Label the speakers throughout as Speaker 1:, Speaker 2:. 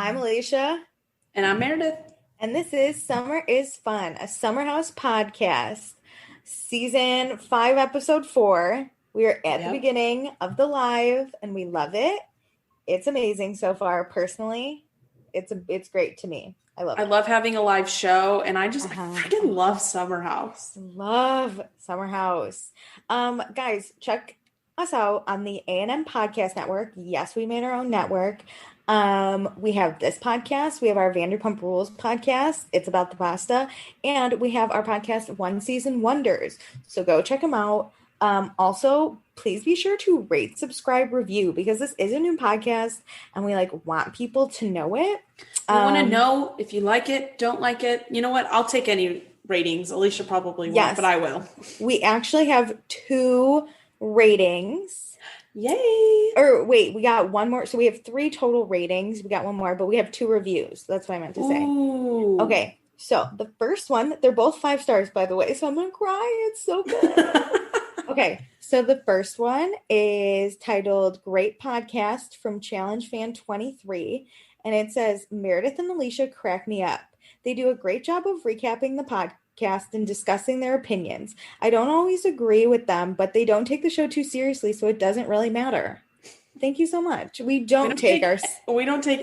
Speaker 1: I'm Alicia.
Speaker 2: And I'm Meredith.
Speaker 1: And this is Summer is Fun, a Summer House podcast, season 5, episode 4. We are at the beginning of the live and we love it. It's amazing so far. Personally, it's great to me. I
Speaker 2: love having a live show, and I freaking love Summer House.
Speaker 1: Love Summer House. Guys, check us out on the A&M Podcast Network. Yes, we made our own network. We have this podcast. We have our Vanderpump Rules podcast. It's about the pasta. And we have our podcast, One Season Wonders. So go check them out. Also, please be sure to rate, subscribe, review, because this is a new podcast and we want people to know it.
Speaker 2: We want to know if you like it, don't like it. You know what? I'll take any ratings. Alicia probably won't, but I will.
Speaker 1: We actually have 2 ratings.
Speaker 2: Yay!
Speaker 1: Or wait, we got one more. So we have 3 total ratings. We got one more, but we have 2 reviews. That's what I meant to say.
Speaker 2: Ooh.
Speaker 1: Okay. So the first one, they're both 5 stars, by the way. So I'm going to cry. It's so good. Okay. So the first one is titled Great Podcast from Challenge Fan 23. And it says, Meredith and Alicia crack me up. They do a great job of recapping the podcast and discussing their opinions. I don't always agree with them, but they don't take the show too seriously, so it doesn't really matter. Thank you so much. We don't take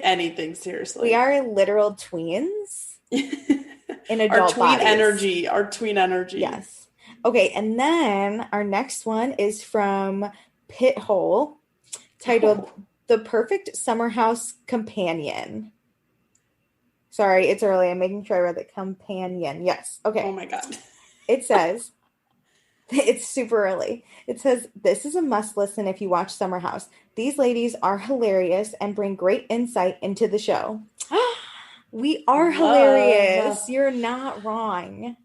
Speaker 2: anything seriously.
Speaker 1: We are literal tweens in adult
Speaker 2: bodies. Our tween energy.
Speaker 1: Yes. Okay, and then our next one is from Pithole, titled The Perfect Summer House Companion. Sorry, it's early. I'm making sure I read the companion. Yes. Okay.
Speaker 2: Oh my God.
Speaker 1: It says, it's super early. It says, this is a must listen if you watch Summer House. These ladies are hilarious and bring great insight into the show. We are hilarious. You're not wrong.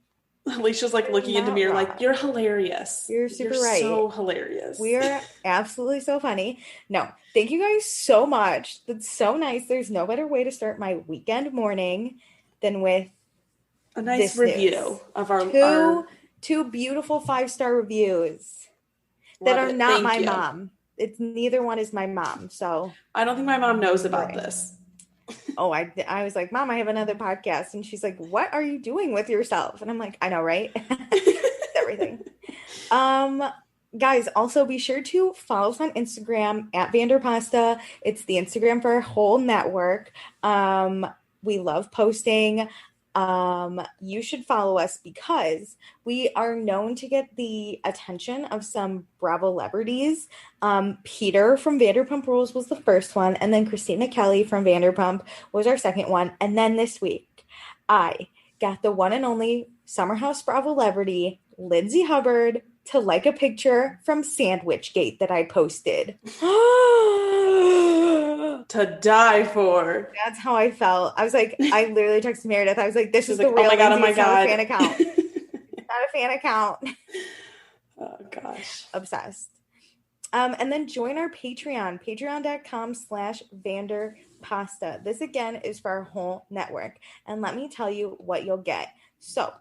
Speaker 2: Alicia's looking into me you're hilarious.
Speaker 1: You're super right.
Speaker 2: So hilarious.
Speaker 1: We are absolutely so funny. No, thank you guys so much. That's so nice. There's no better way to start my weekend morning than with
Speaker 2: a nice review of our
Speaker 1: two beautiful 5-star reviews that are not my mom. It's neither one is my mom. So
Speaker 2: I don't think my mom knows about this.
Speaker 1: Oh, I was like, Mom, I have another podcast. And she's like, what are you doing with yourself? And I'm like, I know, right? Everything. Guys, also be sure to follow us on Instagram at Vanderpasta. It's the Instagram for our whole network. We love posting. You should follow us because we are known to get the attention of some Bravo celebrities. Peter from Vanderpump Rules was the first one, and then Christina Kelly from Vanderpump was our second one. And then this week, I got the one and only Summer House Bravo celebrity, Lindsay Hubbard, to like a picture from Sandwich Gate that I posted.
Speaker 2: To die for.
Speaker 1: That's how I felt. I was like, I literally texted Meredith. I was like, this is the real Lindsay. Oh my God. Not a fan account. Not a fan account.
Speaker 2: Oh gosh.
Speaker 1: Obsessed. And then join our Patreon, patreon.com/Vanderpasta. This again is for our whole network. And let me tell you what you'll get. So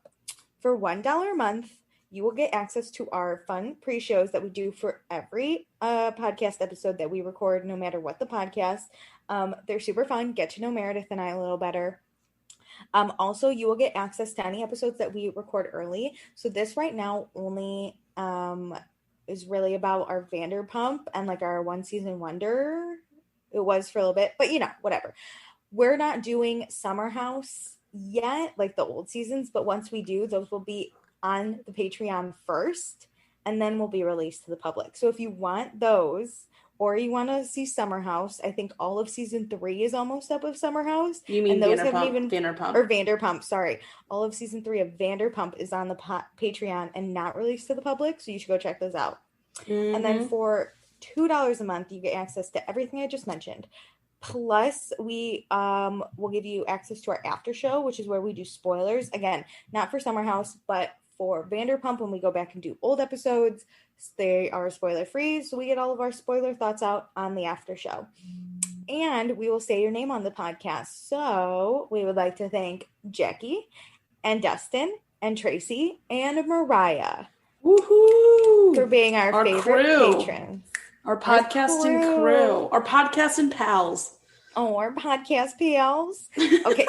Speaker 1: for $1 a month, you will get access to our fun pre-shows that we do for every podcast episode that we record, no matter what the podcast. They're super fun. Get to know Meredith and I a little better. Also, you will get access to any episodes that we record early. So this right now only is really about our Vanderpump and our One Season Wonder. It was for a little bit, but whatever. We're not doing Summer House yet, like the old seasons, but once we do, those will be on the Patreon first, and then will be released to the public. So if you want those, or you want to see Summer House, I think all of season 3 is almost up of Summer House.
Speaker 2: You mean Vanderpump?
Speaker 1: Or Vanderpump, sorry. All of season 3 of Vanderpump is on the Patreon and not released to the public, so you should go check those out. Mm-hmm. And then for $2 a month, you get access to everything I just mentioned. Plus, we will give you access to our after show, which is where we do spoilers. Again, not for Summer House, but for Vanderpump, when we go back and do old episodes, they are spoiler free. So we get all of our spoiler thoughts out on the after show. And we will say your name on the podcast. So we would like to thank Jackie and Dustin and Tracy and Mariah.
Speaker 2: Woohoo!
Speaker 1: For being our favorite patrons.
Speaker 2: Our podcasting crew. Our podcasting pals.
Speaker 1: Oh, our podcast PLs. Okay,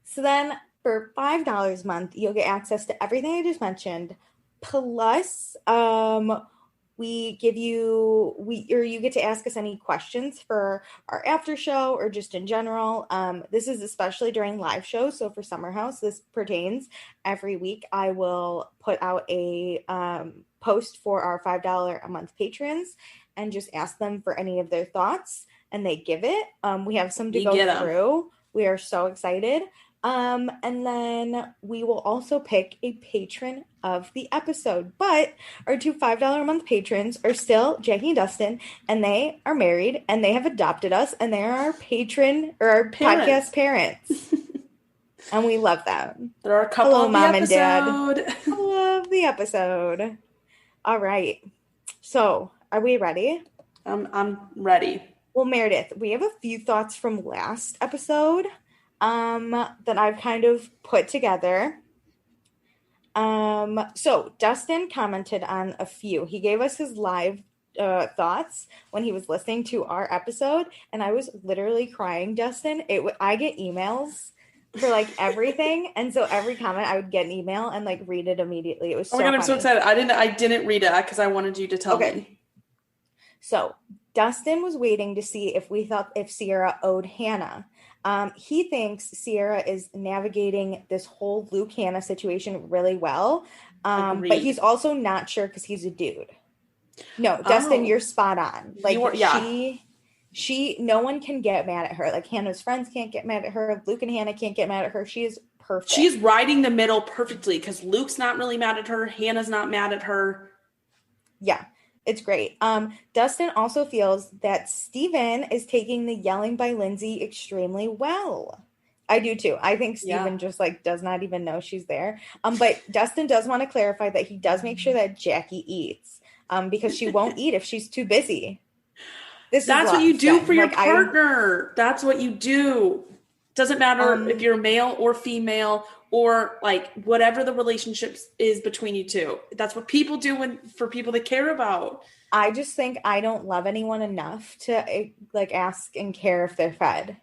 Speaker 1: so then for $5 a month, you'll get access to everything I just mentioned. Plus, you get to ask us any questions for our after show or just in general. This is especially during live shows. So for Summer House, this pertains every week. I will put out a post for our $5 a month patrons and just ask them for any of their thoughts, and they give it. We have some to go through. We are so excited. And then we will also pick a patron of the episode. But our two $5 a month patrons are still Jackie and Dustin, and they are married, and they have adopted us, and they are our patron or our podcast parents. And we love them.
Speaker 2: There are a couple
Speaker 1: Hello,
Speaker 2: of
Speaker 1: Mom
Speaker 2: episode.
Speaker 1: And Dad. I love the episode. All right. So, are we ready?
Speaker 2: I'm ready.
Speaker 1: Well, Meredith, we have a few thoughts from last episode that I've kind of put together. So Dustin commented on a few. He gave us his live thoughts when he was listening to our episode, and I was literally crying, Dustin. I get emails for like everything, and so every comment I would get an email and like read it immediately. It was so funny.
Speaker 2: I'm so excited. I didn't read it because I wanted you to tell me.
Speaker 1: So Dustin was waiting to see if we thought if Sierra owed Hannah. He thinks Sierra is navigating this whole Luke-Hannah situation really well. But he's also not sure because he's a dude. No, Dustin, you're spot on. Like, no one can get mad at her. Like, Hannah's friends can't get mad at her. Luke and Hannah can't get mad at her. She is perfect.
Speaker 2: She's riding the middle perfectly because Luke's not really mad at her. Hannah's not mad at her.
Speaker 1: Yeah. It's great. Dustin also feels that Steven is taking the yelling by Lindsay extremely well. I do too. I think Steven just like does not even know she's there. But Dustin does want to clarify that he does make sure that Jackie eats because she won't eat if she's too busy.
Speaker 2: That's what you do for your partner. That's what you do. Doesn't matter if you're male or female or like whatever the relationship is between you two. That's what people do for people they care about.
Speaker 1: I just think I don't love anyone enough to like ask and care if they're fed.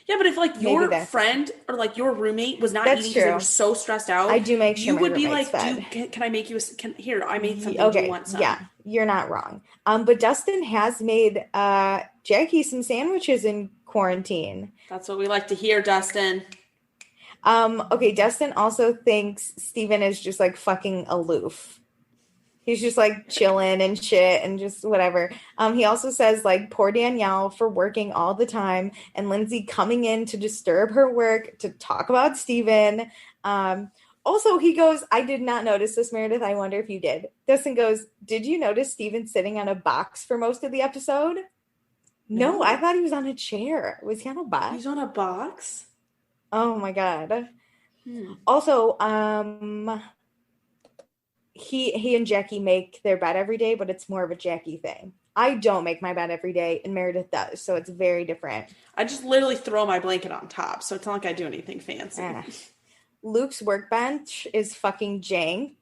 Speaker 2: Yeah, but if like your friend or like your roommate was not eating because they were so stressed out,
Speaker 1: I do make sure
Speaker 2: you would be like, can I make you here? I made something. Okay, do you want some?
Speaker 1: Yeah, you're not wrong. But Dustin has made Jackie some sandwiches in quarantine.
Speaker 2: That's what we like to hear, Dustin.
Speaker 1: Okay, Dustin also thinks Steven is just like fucking aloof. He's just like chilling and shit and just whatever. He also says like poor Danielle for working all the time and Lindsay coming in to disturb her work to talk about Steven. Also, he goes, I did not notice this, Meredith. I wonder if you did. Dustin goes, did you notice Steven sitting on a box for most of the episode? No, I thought he was on a chair. Was he on a box?
Speaker 2: He's on a box?
Speaker 1: Oh my God. Also, he and Jackie make their bed every day, but it's more of a Jackie thing. I don't make my bed every day, and Meredith does, so it's very different.
Speaker 2: I just literally throw my blanket on top, so it's not like I do anything fancy.
Speaker 1: Luke's workbench is fucking jank,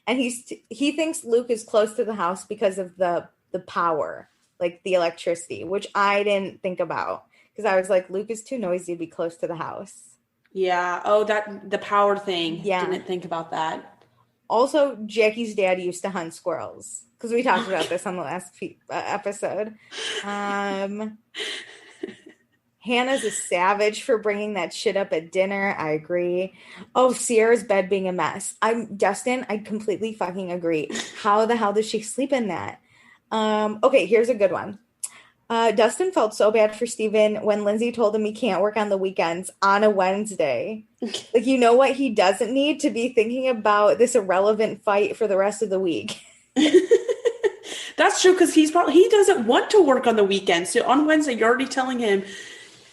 Speaker 1: and he thinks Luke is close to the house because of the power, like the electricity, which I didn't think about because I was like, Luke is too noisy to be close to the house.
Speaker 2: Yeah. Oh, the power thing. Yeah. Didn't think about that.
Speaker 1: Also, Jackie's dad used to hunt squirrels because we talked about this on the last episode. Hannah's a savage for bringing that shit up at dinner. I agree. Oh, Sierra's bed being a mess. Dustin, I completely fucking agree. How the hell does she sleep in that? Okay, here's a good one. Dustin felt so bad for Steven when Lindsay told him he can't work on the weekends on a Wednesday. Like, you know what? He doesn't need to be thinking about this irrelevant fight for the rest of the week.
Speaker 2: That's true, because he doesn't want to work on the weekends. So on Wednesday, you're already telling him,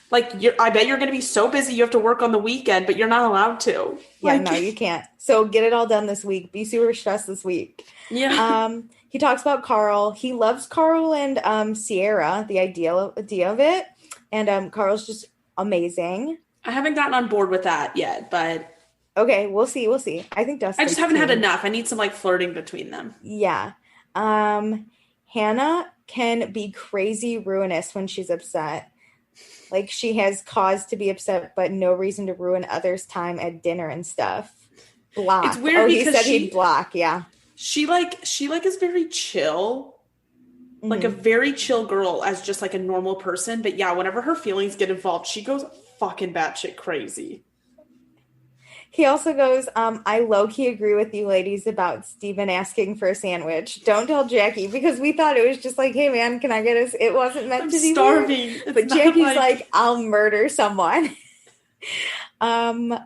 Speaker 2: like, I bet you're going to be so busy you have to work on the weekend, but you're not allowed to.
Speaker 1: Yeah, no, you can't. So get it all done this week. Be super stressed this week.
Speaker 2: Yeah.
Speaker 1: He talks about Carl. He loves Carl and Sierra, the idea of it. And Carl's just amazing.
Speaker 2: I haven't gotten on board with that yet, but...
Speaker 1: Okay, we'll see. I think Dustin...
Speaker 2: I just haven't had enough. I need some, like, flirting between them.
Speaker 1: Yeah. Hannah can be crazy ruinous when she's upset. Like, she has cause to be upset, but no reason to ruin others' time at dinner and stuff. Block.
Speaker 2: It's weird because
Speaker 1: he said he'd block, yeah.
Speaker 2: She is very chill. Mm-hmm. Like a very chill girl as just like a normal person. But yeah, whenever her feelings get involved, she goes fucking batshit crazy.
Speaker 1: He also goes, I low-key agree with you ladies about Steven asking for a sandwich. Don't tell Jackie, because we thought it was just like, hey man, can I get us? It wasn't meant to be
Speaker 2: starving.
Speaker 1: But Jackie's like, I'll murder someone. And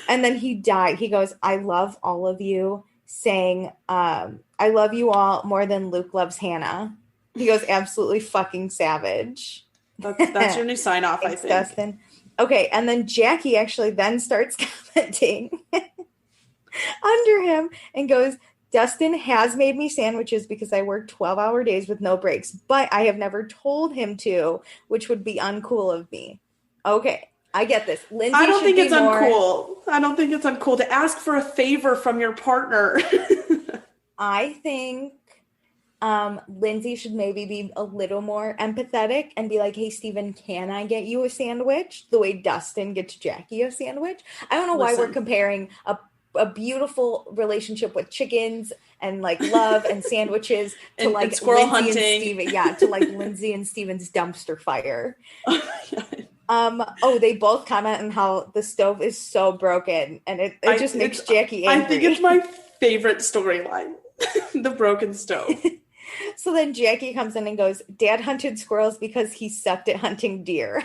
Speaker 1: then he died. He goes, I love all of you, saying, I love you all more than Luke loves Hannah. He goes, absolutely fucking savage.
Speaker 2: That's your new sign off, I think.
Speaker 1: Dustin. Okay, and then Jackie actually then starts commenting under him and goes, Dustin has made me sandwiches because I work 12-hour days with no breaks, but I have never told him to, which would be uncool of me. Okay, I get this. Lindsay,
Speaker 2: I don't think it's uncool. I don't think it's uncool to ask for a favor from your partner.
Speaker 1: I think Lindsay should maybe be a little more empathetic and be like, hey, Steven, can I get you a sandwich? The way Dustin gets Jackie a sandwich. I don't know why we're comparing a beautiful relationship with chickens and like love and sandwiches to like
Speaker 2: and squirrel
Speaker 1: Lindsay
Speaker 2: hunting.
Speaker 1: And Steven. Yeah, to like Lindsay and Steven's dumpster fire. They both comment on how the stove is so broken and it just makes Jackie angry.
Speaker 2: I think it's my favorite storyline. The broken stove.
Speaker 1: So then Jackie comes in and goes, Dad hunted squirrels because he sucked at hunting deer.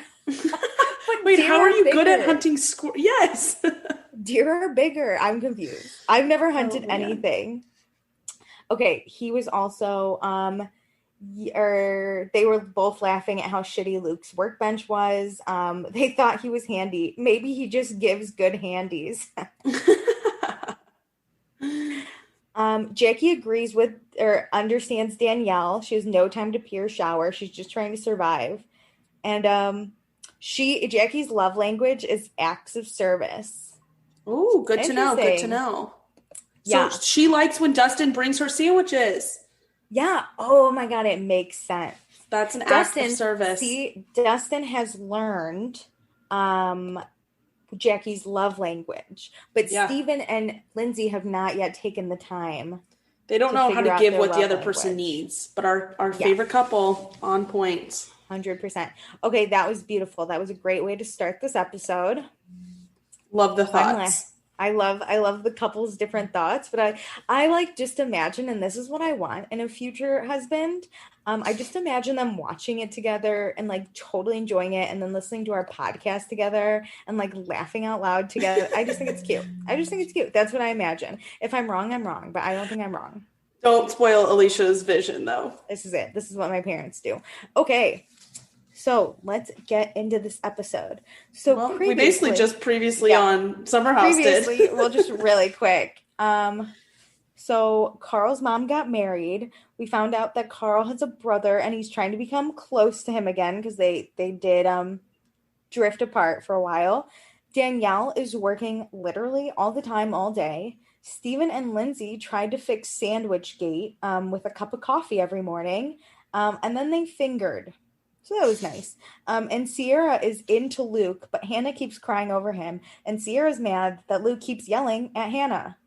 Speaker 2: Wait, how are you good at hunting squirrels? Yes.
Speaker 1: Deer are bigger. I'm confused. I've never hunted anything. Okay, he was also, they were both laughing at how shitty Luke's workbench was. They thought he was handy. Maybe he just gives good handies. Jackie agrees with or understands Danielle. She has no time to pee or shower. She's just trying to survive. And Jackie's love language is acts of service.
Speaker 2: Ooh, good to know. Good to know. Yeah. So she likes when Dustin brings her sandwiches.
Speaker 1: Yeah. Oh my God, it makes sense.
Speaker 2: That's an act of service.
Speaker 1: See, Dustin has learned Jackie's love language, but Steven and Lindsay have not yet taken the time.
Speaker 2: They don't know how to give what the other person needs, but our favorite couple on point.
Speaker 1: 100%. Okay, that was beautiful. That was a great way to start this episode.
Speaker 2: Love the thoughts.
Speaker 1: I love the couple's different thoughts, but I like just imagine, and this is what I want in a future husband. I just imagine them watching it together and like totally enjoying it, and then listening to our podcast together and like laughing out loud together. I just think it's cute. That's what I imagine. If I'm wrong, I'm wrong, but I don't think I'm wrong.
Speaker 2: Don't spoil Alicia's vision, though.
Speaker 1: This is it. This is what my parents do. Okay. So let's get into this episode. So
Speaker 2: we basically just previously on Summer House did.
Speaker 1: Well, just really quick. So Carl's mom got married. We found out that Carl has a brother and he's trying to become close to him again because they did drift apart for a while. Danielle is working literally all the time, all day. Steven and Lindsay tried to fix Sandwich Gate with a cup of coffee every morning. And then they fingered. So that was nice. And Sierra is into Luke, but Hannah keeps crying over him. And Sierra's mad that Luke keeps yelling at Hannah.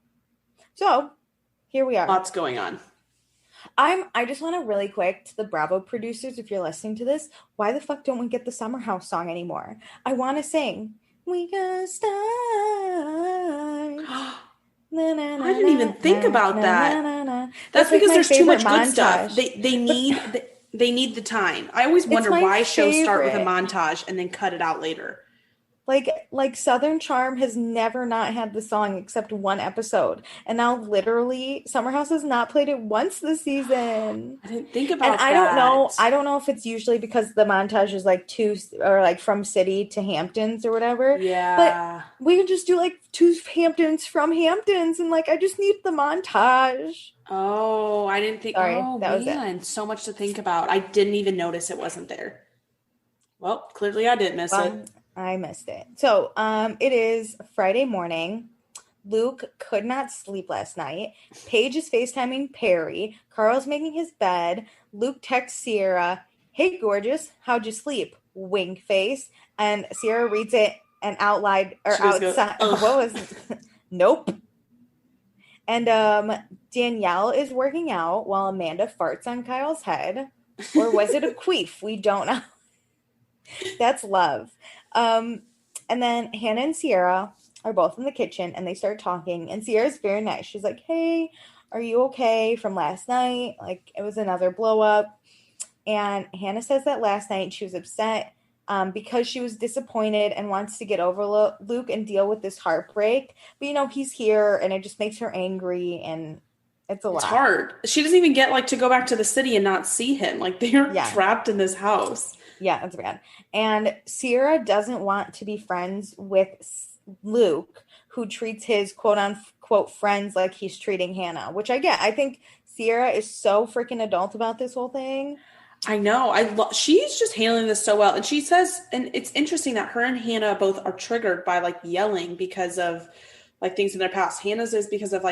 Speaker 1: So here we are.
Speaker 2: Lots going on.
Speaker 1: I just want to really quick to the Bravo producers, if you're listening to this, why the fuck don't we get the Summer House song anymore? I want to sing. We gonna start.
Speaker 2: I didn't even think about that. That's because there's too much good stuff. They need the time. I always wonder why shows start with a montage and then cut it out later.
Speaker 1: Like Southern Charm has never not had the song except one episode. And now literally Summer House has not played it once this season.
Speaker 2: I didn't think about that.
Speaker 1: I don't know if it's usually because the montage is like from city to Hamptons or whatever.
Speaker 2: Yeah.
Speaker 1: But we could just do like to Hamptons from Hamptons and like I just need the montage.
Speaker 2: Oh, I didn't think.
Speaker 1: Sorry,
Speaker 2: oh,
Speaker 1: that
Speaker 2: man, was it. So much to think about. I didn't even notice it wasn't there. Well, clearly I didn't miss it.
Speaker 1: I missed it. So, it is Friday morning. Luke could not sleep last night. Paige is FaceTiming Perry. Carl's making his bed. Luke texts Sierra, "Hey, gorgeous, how'd you sleep?" Wink face. And Sierra reads it and outside. What was it? Nope. And Danielle is working out while Amanda farts on Kyle's head. Or was it a queef? We don't know. That's love. And then Hannah and Sierra are both in the kitchen and they start talking. And Sierra's very nice. She's like, "Hey, are you okay from last night? Like, it was another blow up." And Hannah says that last night she was upset because she was disappointed and wants to get over Luke and deal with this heartbreak. But, he's here and it just makes her angry and it's a lot.
Speaker 2: It's hard. She doesn't even get, to go back to the city and not see him. They're trapped in this house.
Speaker 1: Yeah, that's bad. And Sierra doesn't want to be friends with Luke, who treats his quote-unquote friends like he's treating Hannah, which I get. I think Sierra is so freaking adult about this whole thing.
Speaker 2: I know. She's just handling this so well. And she says, and it's interesting that her and Hannah both are triggered by yelling because of things in their past. Hannah's is because of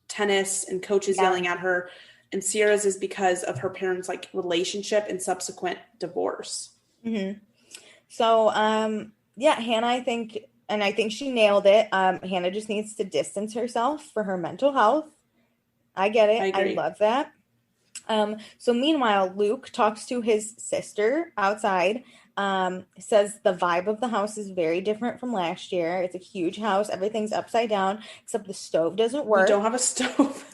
Speaker 2: tennis and coaches yelling at her. And Sierra's is because of her parents' relationship and subsequent divorce.
Speaker 1: Mm-hmm. So, Hannah, I think she nailed it. Hannah just needs to distance herself for her mental health. I get it. I love that. So meanwhile, Luke talks to his sister outside, says the vibe of the house is very different from last year. It's a huge house. Everything's upside down, except the stove doesn't work.
Speaker 2: We don't have a stove.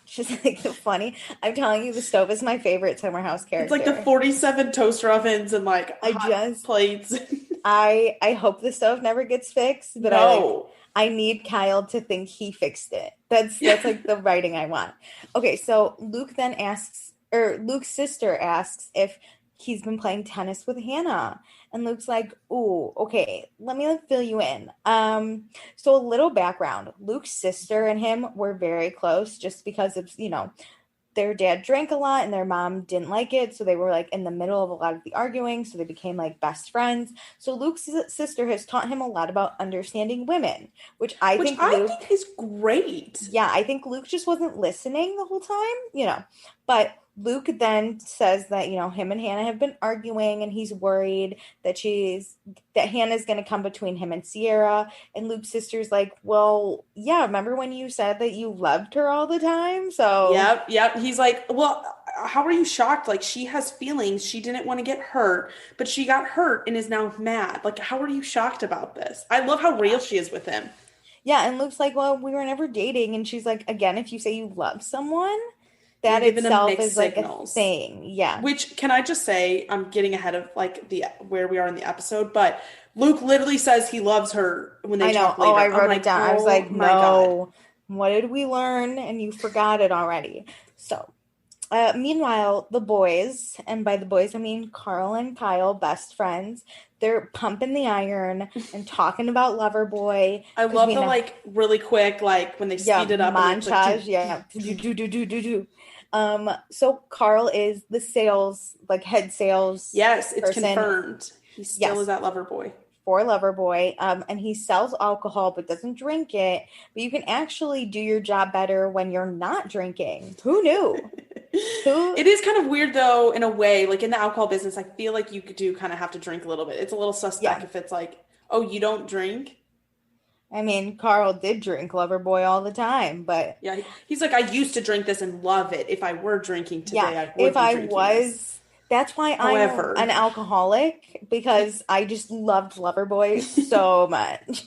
Speaker 1: Just funny. I'm telling you, the stove is my favorite Summer House character.
Speaker 2: It's the 47 toaster ovens and hot plates.
Speaker 1: I hope the stove never gets fixed, but I need Kyle to think he fixed it. That's the writing I want. Okay, so Luke then Luke's sister asks if he's been playing tennis with Hannah. And Luke's like, "Ooh, okay, let me fill you in." So a little background. Luke's sister and him were very close just because of, their dad drank a lot and their mom didn't like it. So they were in the middle of a lot of the arguing. So they became best friends. So Luke's sister has taught him a lot about understanding women, which I think
Speaker 2: is great.
Speaker 1: Yeah, I think Luke just wasn't listening the whole time, but Luke then says that, him and Hannah have been arguing and he's worried that Hannah's going to come between him and Sierra. And Luke's sister's like, "Well, yeah, remember when you said that you loved her all the time?" So
Speaker 2: Yep. He's like, "Well, how are you shocked? She has feelings. She didn't want to get hurt, but she got hurt and is now mad. How are you shocked about this?" I love how real she is with him.
Speaker 1: Yeah. And Luke's like, "Well, we were never dating." And she's like, "Again, if you say you love someone, that itself is a thing." Yeah.
Speaker 2: Which, can I just say, I'm getting ahead of where we are in the episode, but Luke literally says he loves her when they talk later.
Speaker 1: I wrote it down. I was like, no, what did we learn? And you forgot it already. So, meanwhile, the boys, and by the boys I mean Carl and Kyle, best friends, they're pumping the iron and talking about Loverboy.
Speaker 2: I love the really quick when they speed it up
Speaker 1: montage. Do. So Carl is the sales, head sales.
Speaker 2: Yes, it's confirmed. He still is that Loverboy.
Speaker 1: For Loverboy. And he sells alcohol but doesn't drink it. But you can actually do your job better when you're not drinking. Who knew?
Speaker 2: It is kind of weird though, in a way, in the alcohol business, I feel like you do kind of have to drink a little bit. It's a little suspect if it's oh, you don't drink?
Speaker 1: I mean, Carl did drink Loverboy all the time, but...
Speaker 2: Yeah, he's like, "I used to drink this and love it. If I were drinking today, I would
Speaker 1: if I was... This. That's why I'm an alcoholic, because I just loved Loverboy so much.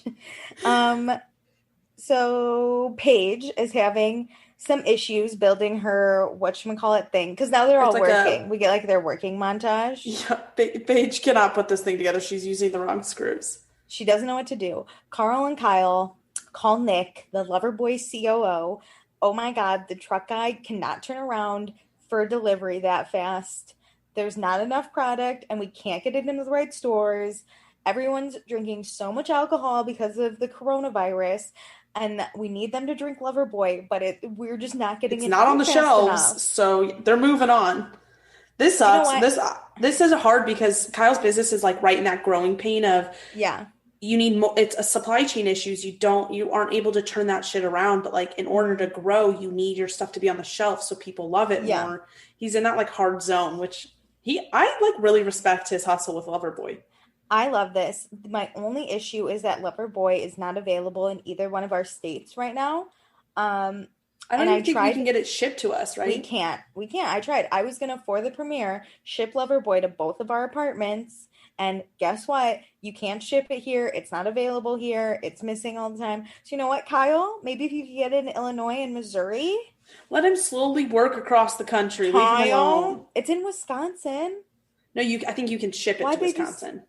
Speaker 1: So Paige is having some issues building her whatchamacallit thing, because now they're all working. We get their working montage.
Speaker 2: Yeah, Paige cannot put this thing together. She's using the wrong screws.
Speaker 1: She doesn't know what to do. Carl and Kyle call Nick, the Loverboy COO. Oh my God, the truck guy cannot turn around for a delivery that fast. There's not enough product and we can't get it into the right stores. Everyone's drinking so much alcohol because of the coronavirus, and we need them to drink Loverboy, but we're just not getting it.
Speaker 2: It's not on the shelves, enough. So they're moving on. This sucks. This is hard because Kyle's business is right in that growing pain of you need more, it's a supply chain issues. You aren't able to turn that shit around, but like in order to grow, you need your stuff to be on the shelf so people love it more. He's in that like hard zone, which I like really respect his hustle with Loverboy.
Speaker 1: I love this. My only issue is that Loverboy is not available in either one of our states right now.
Speaker 2: I don't even think we can get it shipped to us, right?
Speaker 1: We can't. I tried. I was gonna, for the premiere, ship Loverboy to both of our apartments. And guess what? You can't ship it here. It's not available here. It's missing all the time. So you know what, Kyle? Maybe if you could get it in Illinois and Missouri.
Speaker 2: Let him slowly work across the country.
Speaker 1: Kyle,
Speaker 2: leave him alone.
Speaker 1: It's in Wisconsin.
Speaker 2: No, I think you can ship it to Wisconsin.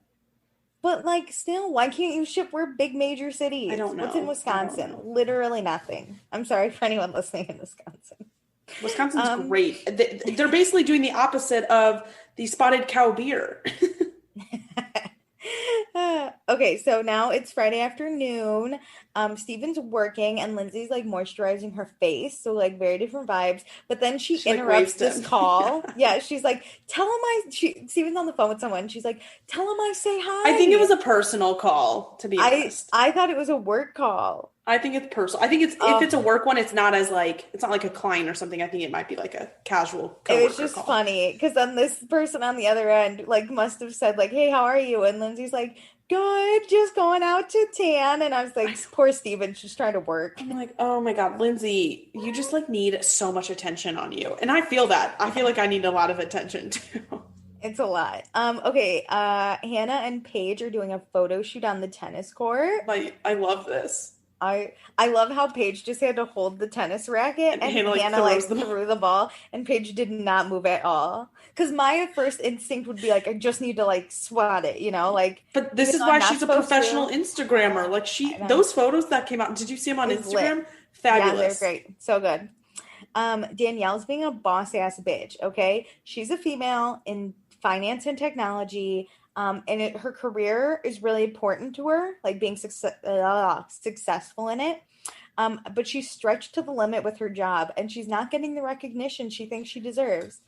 Speaker 1: But like, still, why can't you ship? We're big major cities.
Speaker 2: I don't know.
Speaker 1: What's in Wisconsin? Literally nothing. I'm sorry for anyone listening in Wisconsin.
Speaker 2: Wisconsin's great. They're basically doing the opposite of the spotted cow beer.
Speaker 1: Okay, so now it's Friday afternoon. Steven's working and Lindsay's like moisturizing her face, so like very different vibes. But then she interrupts this call. Yeah, she's like, "Tell him Steven's on the phone with someone. She's like, "Tell him I say hi."
Speaker 2: I think it was a personal call, to be honest.
Speaker 1: I thought it was a work call.
Speaker 2: I think it's personal. I think if it's a work one, it's not like a client or something. I think it might be like a casual coworker.
Speaker 1: It was just funny because then this person on the other end like must have said like, "Hey, how are you?" And Lindsay's like, "Good, just going out to tan." And I was like, "Poor Steven, she's trying to work."
Speaker 2: I'm like, "Oh my God, Lindsay, you just like need so much attention on you," and I feel that. I feel like I need a lot of attention too.
Speaker 1: It's a lot. Okay. Hannah and Paige are doing a photo shoot on the tennis court.
Speaker 2: I love this.
Speaker 1: I love how Paige just had to hold the tennis racket and Hannah like threw the ball and Paige did not move at all. Because my first instinct would be like, I just need to like swat it, you know, like.
Speaker 2: But this is why she's a professional Instagrammer. Like those photos that came out. Did you see them on Instagram? Lit. Fabulous. Yeah, they're
Speaker 1: great. So good. Danielle's being a boss ass bitch. Okay, she's a female in finance and technology. And her career is really important to her, like being successful in it. But she's stretched to the limit with her job, and she's not getting the recognition she thinks she deserves.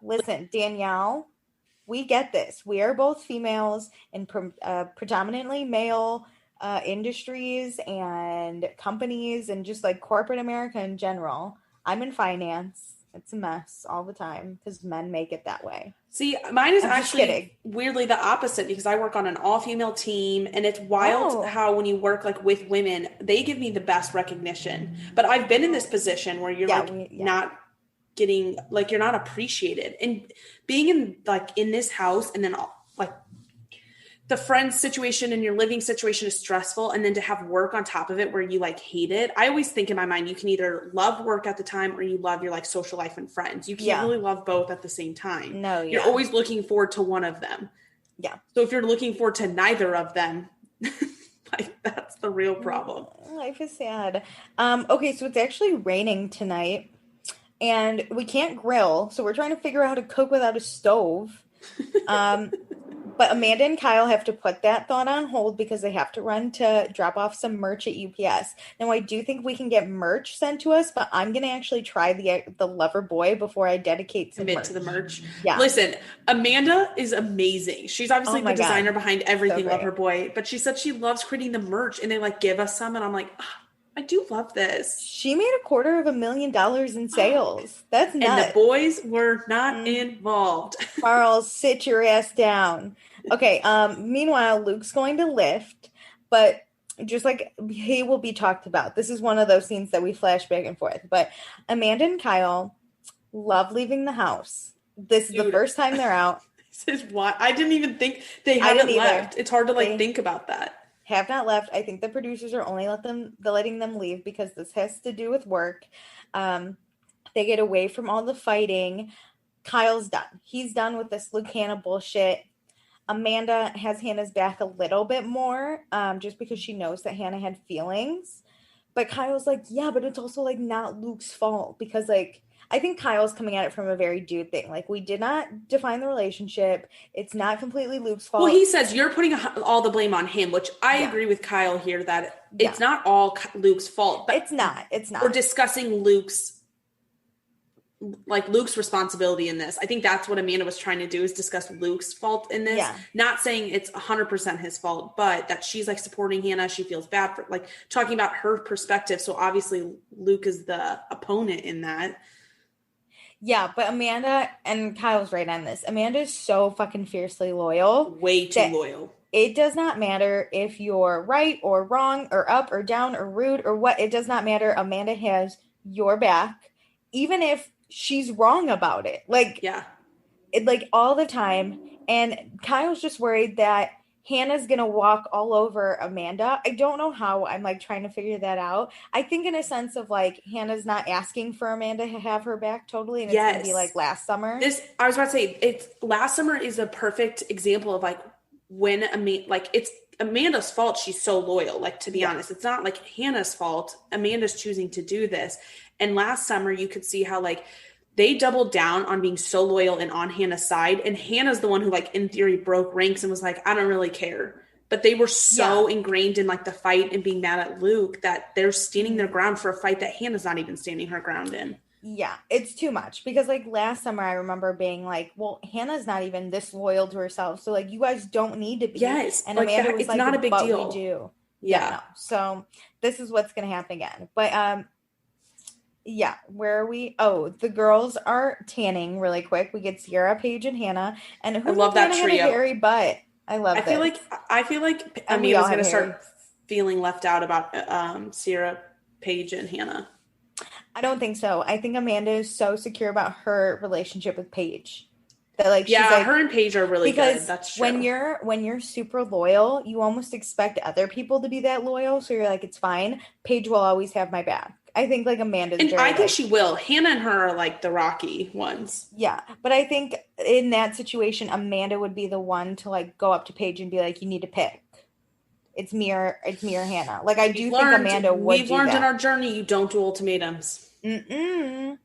Speaker 1: Listen, Danielle, we get this. We are both females in predominantly male industries and companies and just like corporate America in general. I'm in finance. It's a mess all the time because men make it that way.
Speaker 2: See, mine is actually weirdly the opposite because I work on an all-female team, and it's wild how when you work like with women, they give me the best recognition. But I've been in this position where you're not getting, like, you're not appreciated. And being in this house, and then like the friend situation and your living situation is stressful, and then to have work on top of it where you like hate it. I always think in my mind, you can either love work at the time or you love your like social life and friends. You can't really love both at the same time.
Speaker 1: No,
Speaker 2: you're always looking forward to one of them.
Speaker 1: Yeah.
Speaker 2: So if you're looking forward to neither of them, like that's the real problem.
Speaker 1: Life is sad. Okay, so it's actually raining tonight and we can't grill. So we're trying to figure out how to cook without a stove. But Amanda and Kyle have to put that thought on hold because they have to run to drop off some merch at UPS. Now, I do think we can get merch sent to us, but I'm going to actually try the Loverboy before I dedicate some merch.
Speaker 2: To the merch.
Speaker 1: Yeah.
Speaker 2: Listen, Amanda is amazing. She's obviously the designer behind everything Loverboy, but she said she loves creating the merch, and they like give us some, and I'm like, I do love this.
Speaker 1: She made $250,000 in sales. That's nuts.
Speaker 2: And the boys were not involved.
Speaker 1: Charles, sit your ass down. Okay. Meanwhile, Luke's going to lift, but just like he will be talked about. This is one of those scenes that we flash back and forth. But Amanda and Kyle love leaving the house. This is the first time they're out.
Speaker 2: This is why I didn't even think they haven't left. It's hard to think about that.
Speaker 1: Have not left. I think the producers are only letting them leave because this has to do with work. They get away from all the fighting. Kyle's done. He's done with this Luke Hannah bullshit. Amanda has Hannah's back a little bit more, just because she knows that Hannah had feelings. But Kyle's like, yeah, but it's also like not Luke's fault because like I think Kyle's coming at it from a very dude thing. Like, we did not define the relationship. It's not completely Luke's fault.
Speaker 2: Well, he says you're putting all the blame on him, which I agree with Kyle here that it's not all Luke's fault. But
Speaker 1: it's not.
Speaker 2: We're discussing Luke's like Luke's responsibility in this. I think that's what Amanda was trying to do, is discuss Luke's fault in this. Yeah. Not saying it's 100% his fault, but that she's like supporting Hannah. She feels bad for like talking about her perspective. So obviously Luke is the opponent in that.
Speaker 1: Yeah, but Amanda, and Kyle's right on this. Amanda is so fucking fiercely loyal.
Speaker 2: Way too loyal.
Speaker 1: It does not matter if you're right or wrong or up or down or rude or what. It does not matter. Amanda has your back, even if she's wrong about it. Like, yeah, like all the time. And Kyle's just worried that Hannah's going to walk all over Amanda. I don't know how. I'm like trying to figure that out. I think in a sense of like Hannah's not asking for Amanda to have her back totally. And it's going to be like last summer.
Speaker 2: I was about to say, it's last summer is a perfect example of like when it's Amanda's fault. She's so loyal. Like, to be honest, it's not like Hannah's fault. Amanda's choosing to do this. And last summer you could see how like they doubled down on being so loyal and on Hannah's side. And Hannah's the one who like in theory broke ranks and was like, I don't really care. But they were so ingrained in like the fight and being mad at Luke that they're standing their ground for a fight that Hannah's not even standing her ground in.
Speaker 1: Yeah, it's too much. Because like last summer I remember being like, well, Hannah's not even this loyal to herself. So like you guys don't need to be.
Speaker 2: Yes.
Speaker 1: And Amanda was
Speaker 2: it's
Speaker 1: like,
Speaker 2: not a big
Speaker 1: but
Speaker 2: deal.
Speaker 1: We do.
Speaker 2: Yeah.
Speaker 1: No. So this is what's going to happen again. But yeah, where are we? Oh, the girls are tanning really quick. We get Sierra, Paige, and Hannah. And who I love that trio. Have a hairy butt. I love it.
Speaker 2: I feel like Amanda's going to start feeling left out about Sierra, Paige, and Hannah.
Speaker 1: I don't think so. I think Amanda is so secure about her relationship with Paige. That like she's like,
Speaker 2: her and Paige are really good. That's true.
Speaker 1: When you're super loyal, you almost expect other people to be that loyal. So you're like, it's fine. Paige will always have my back. I think like Amanda's
Speaker 2: and I think she will. Hannah and her are like the rocky ones.
Speaker 1: Yeah. But I think in that situation, Amanda would be the one to like go up to Paige and be like, you need to pick. It's me or Hannah. Like I do think Amanda would
Speaker 2: We've learned in our journey you don't do ultimatums.
Speaker 1: Okay,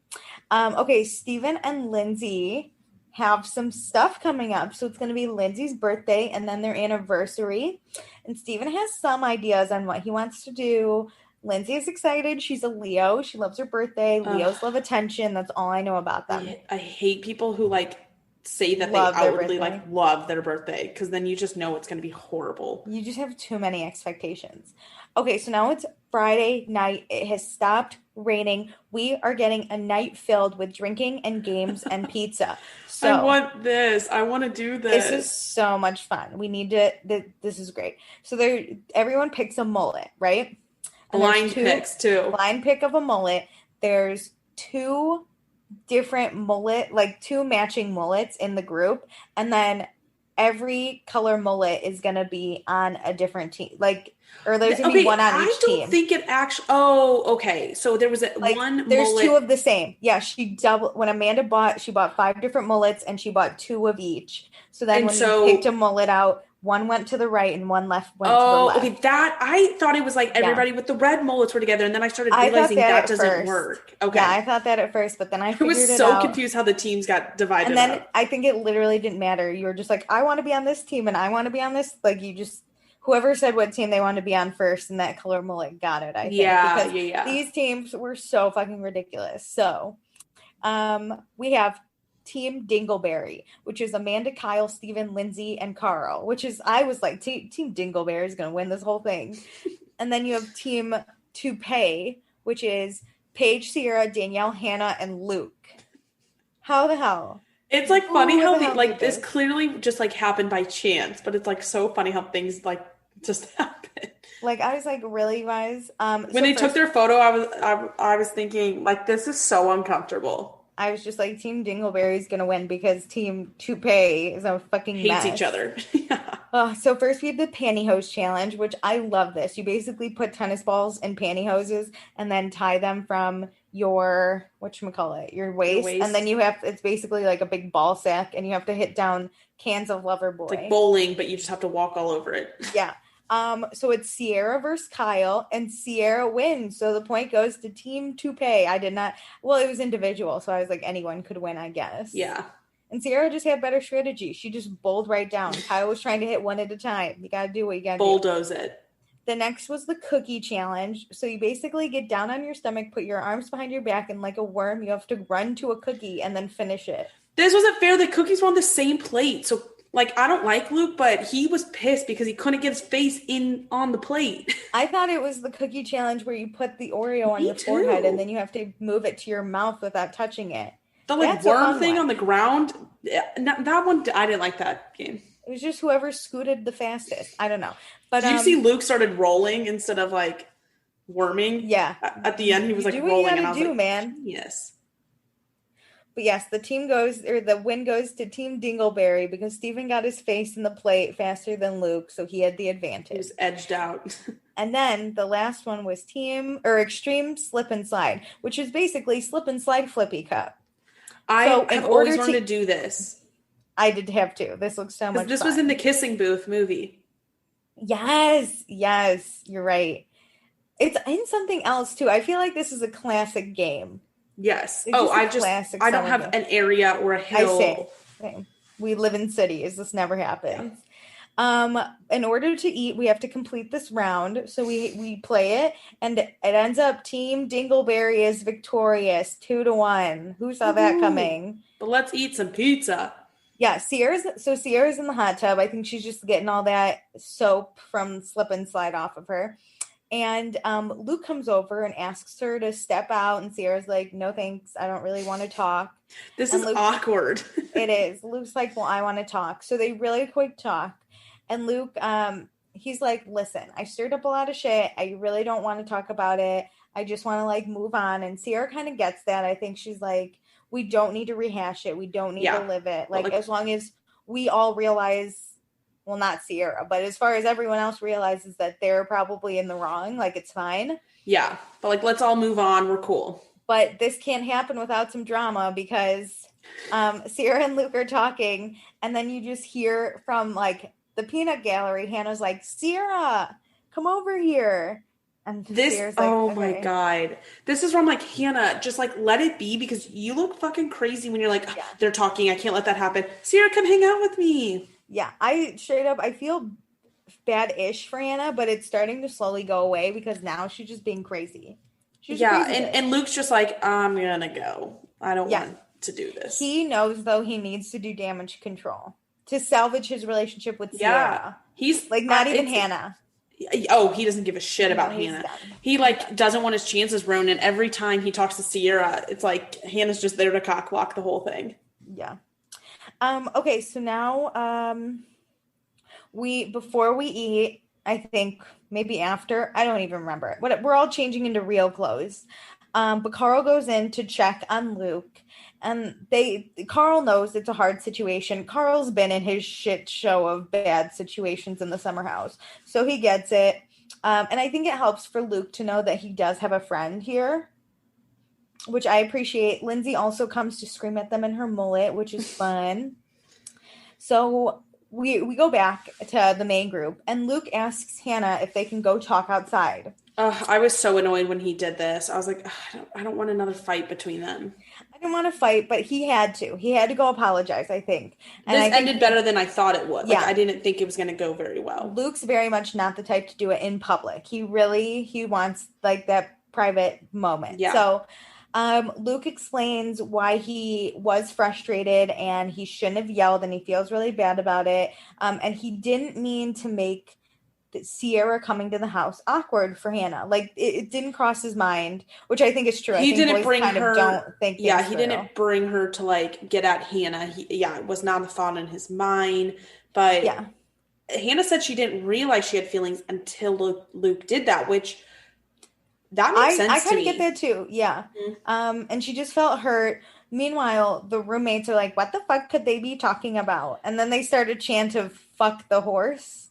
Speaker 1: Steven and Lindsay have some stuff coming up. So it's going to be Lindsay's birthday and then their anniversary. And Steven has some ideas on what he wants to do. Lindsay is excited. She's a Leo. She loves her birthday. Leos love attention. That's all I know about them.
Speaker 2: I hate people who like say that they outwardly like love their birthday, because then you just know it's going to be horrible.
Speaker 1: You just have too many expectations. Okay, so now it's Friday night. It has stopped raining. We are getting a night filled with drinking and games and pizza. So
Speaker 2: I want this. I want to do this.
Speaker 1: This is so much fun. We need to. This is great. So everyone picks a mullet, right?
Speaker 2: Blind picks too.
Speaker 1: Blind pick of a mullet. There's two different mullet, like two matching mullets in the group, and then every color mullet is gonna be on a different team. Like, or there's gonna be one on each team. I don't
Speaker 2: think it actually. Oh, okay. So there was one.
Speaker 1: There's
Speaker 2: mullet.
Speaker 1: Two of the same. Yeah, when Amanda bought, she bought 5 different mullets, and she bought 2 of each. So then you picked a mullet out, one went to the right and one went to the left.
Speaker 2: Okay. I thought it was like everybody with the red mullets were together, and then I started realizing that doesn't work. Okay.
Speaker 1: Yeah, I thought that at first, but then I figured it out.
Speaker 2: I was so confused how the teams got divided.
Speaker 1: And then I think it literally didn't matter. You were just like, I want to be on this team and I want to be on this. Like you just, whoever said what team they wanted to be on first and that color mullet got it, I think.
Speaker 2: Yeah,
Speaker 1: because these teams were so fucking ridiculous. So we have Team Dingleberry, which is Amanda, Kyle, Steven, Lindsay, and Carl, which is, I was like, Team Dingleberry is going to win this whole thing. And then you have Team Toupee, which is Paige, Sierra, Danielle, Hannah, and Luke. How the hell?
Speaker 2: It's like funny how this clearly just like happened by chance, but it's like so funny how things like just happen.
Speaker 1: Like I was like, really, guys?
Speaker 2: When they took their photo, I was thinking like, this is so uncomfortable.
Speaker 1: I was just like, Team Dingleberry is going to win because Team Toupee is a fucking mess.
Speaker 2: Hates each other.
Speaker 1: Yeah. So first we have the pantyhose challenge, which I love this. You basically put tennis balls in pantyhoses and then tie them from your, your waist. And then it's basically like a big ball sack and you have to hit down cans of Loverboy.
Speaker 2: It's like bowling, but you just have to walk all over it.
Speaker 1: Yeah. So it's Sierra versus Kyle, and Sierra wins. So the point goes to Team Toupee. It was individual, so I was like, anyone could win, I guess.
Speaker 2: Yeah.
Speaker 1: And Sierra just had better strategy. She just bowled right down. Kyle was trying to hit one at a time. You gotta do what you gotta
Speaker 2: bulldoze it.
Speaker 1: The next was the cookie challenge. So you basically get down on your stomach, put your arms behind your back, and like a worm, you have to run to a cookie and then finish it.
Speaker 2: This wasn't fair. The cookies were on the same plate. So, like, I don't like Luke, but he was pissed because he couldn't get his face on the plate.
Speaker 1: I thought it was the cookie challenge where you put the Oreo on your forehead and then you have to move it to your mouth without touching it.
Speaker 2: The like worm thing on the ground, that one, I didn't like that game.
Speaker 1: It was just whoever scooted the fastest. I don't know. But
Speaker 2: did you see Luke started rolling instead of like worming?
Speaker 1: Yeah.
Speaker 2: At the end, he was like rolling, and I was like, man. Yes.
Speaker 1: But yes, the win goes to Team Dingleberry because Steven got his face in the plate faster than Luke, so he had the advantage. He
Speaker 2: was edged out.
Speaker 1: And then the last one was Extreme Slip and Slide, which is basically slip and slide flippy cup.
Speaker 2: I have always wanted to do this.
Speaker 1: I did have to. This looks so much fun.
Speaker 2: This was in the Kissing Booth movie.
Speaker 1: Yes, you're right. It's in something else too. I feel like this is a classic game.
Speaker 2: Yes. I don't have an area or a hill.
Speaker 1: I say. We live in cities. This never happens. Yeah. In order to eat, we have to complete this round. So we play it, and it ends up Team Dingleberry is victorious, 2-1. Who saw that coming?
Speaker 2: But let's eat some pizza.
Speaker 1: Yeah, Sierra's in the hot tub. I think she's just getting all that soap from slip and slide off of her. And Luke comes over and asks her to step out, and Sierra's like, no thanks, I don't really want to talk.
Speaker 2: This is awkward.
Speaker 1: It is. Luke's like, well, I want to talk. So they really quick talk. And Luke, he's like, listen, I stirred up a lot of shit. I really don't want to talk about it. I just want to like move on. And Sierra kind of gets that. I think she's like, we don't need to rehash it. We don't need to live it. Like as long as we all realize, well, not Sierra, but as far as everyone else realizes that they're probably in the wrong, like it's fine.
Speaker 2: Yeah. But like, let's all move on. We're cool.
Speaker 1: But this can't happen without some drama because Sierra and Luke are talking. And then you just hear from like the peanut gallery, Hannah's like, Sierra, come over here. And
Speaker 2: this, like, oh my God. This is where I'm like, Hannah, just like let it be because you look fucking crazy when you're like, they're talking. I can't let that happen. Sierra, come hang out with me.
Speaker 1: Yeah, I feel bad-ish for Hannah, but it's starting to slowly go away because now she's just being crazy.
Speaker 2: And Luke's just like, I'm gonna go. I don't want to do this.
Speaker 1: He knows, though, he needs to do damage control to salvage his relationship with Sierra.
Speaker 2: He's
Speaker 1: like not even Hannah.
Speaker 2: Oh, he doesn't give a shit about Hannah. Done. He like doesn't want his chances ruined, and every time he talks to Sierra, it's like Hannah's just there to cock block the whole thing.
Speaker 1: Yeah. Okay, so now before we eat, I think maybe after, I don't even remember. We're all changing into real clothes. But Carl goes in to check on Luke, and Carl knows it's a hard situation. Carl's been in his shit show of bad situations in the summer house, so he gets it. And I think it helps for Luke to know that he does have a friend here, which I appreciate. Lindsay also comes to scream at them in her mullet, which is fun. So we go back to the main group, and Luke asks Hannah if they can go talk outside.
Speaker 2: I was so annoyed when he did this. I was like, I don't want another fight between them.
Speaker 1: I didn't want to fight, but he had to. He had to go apologize, I think.
Speaker 2: And this ended better than I thought it would. Like, I didn't think it was going to go very well.
Speaker 1: Luke's very much not the type to do it in public. He wants like that private moment. Yeah. So Luke explains why he was frustrated and he shouldn't have yelled and he feels really bad about it. And he didn't mean to make Sierra coming to the house awkward for Hannah. Like it didn't cross his mind, which I think is true.
Speaker 2: He didn't bring her. He didn't bring her to like get at Hannah. It was not a thought in his mind. But Hannah said she didn't realize she had feelings until Luke did that, which that makes sense. I kind of
Speaker 1: get that too. Yeah. Mm-hmm. And she just felt hurt. Meanwhile, the roommates are like, "What the fuck could they be talking about?" And then they started chant of "fuck the horse."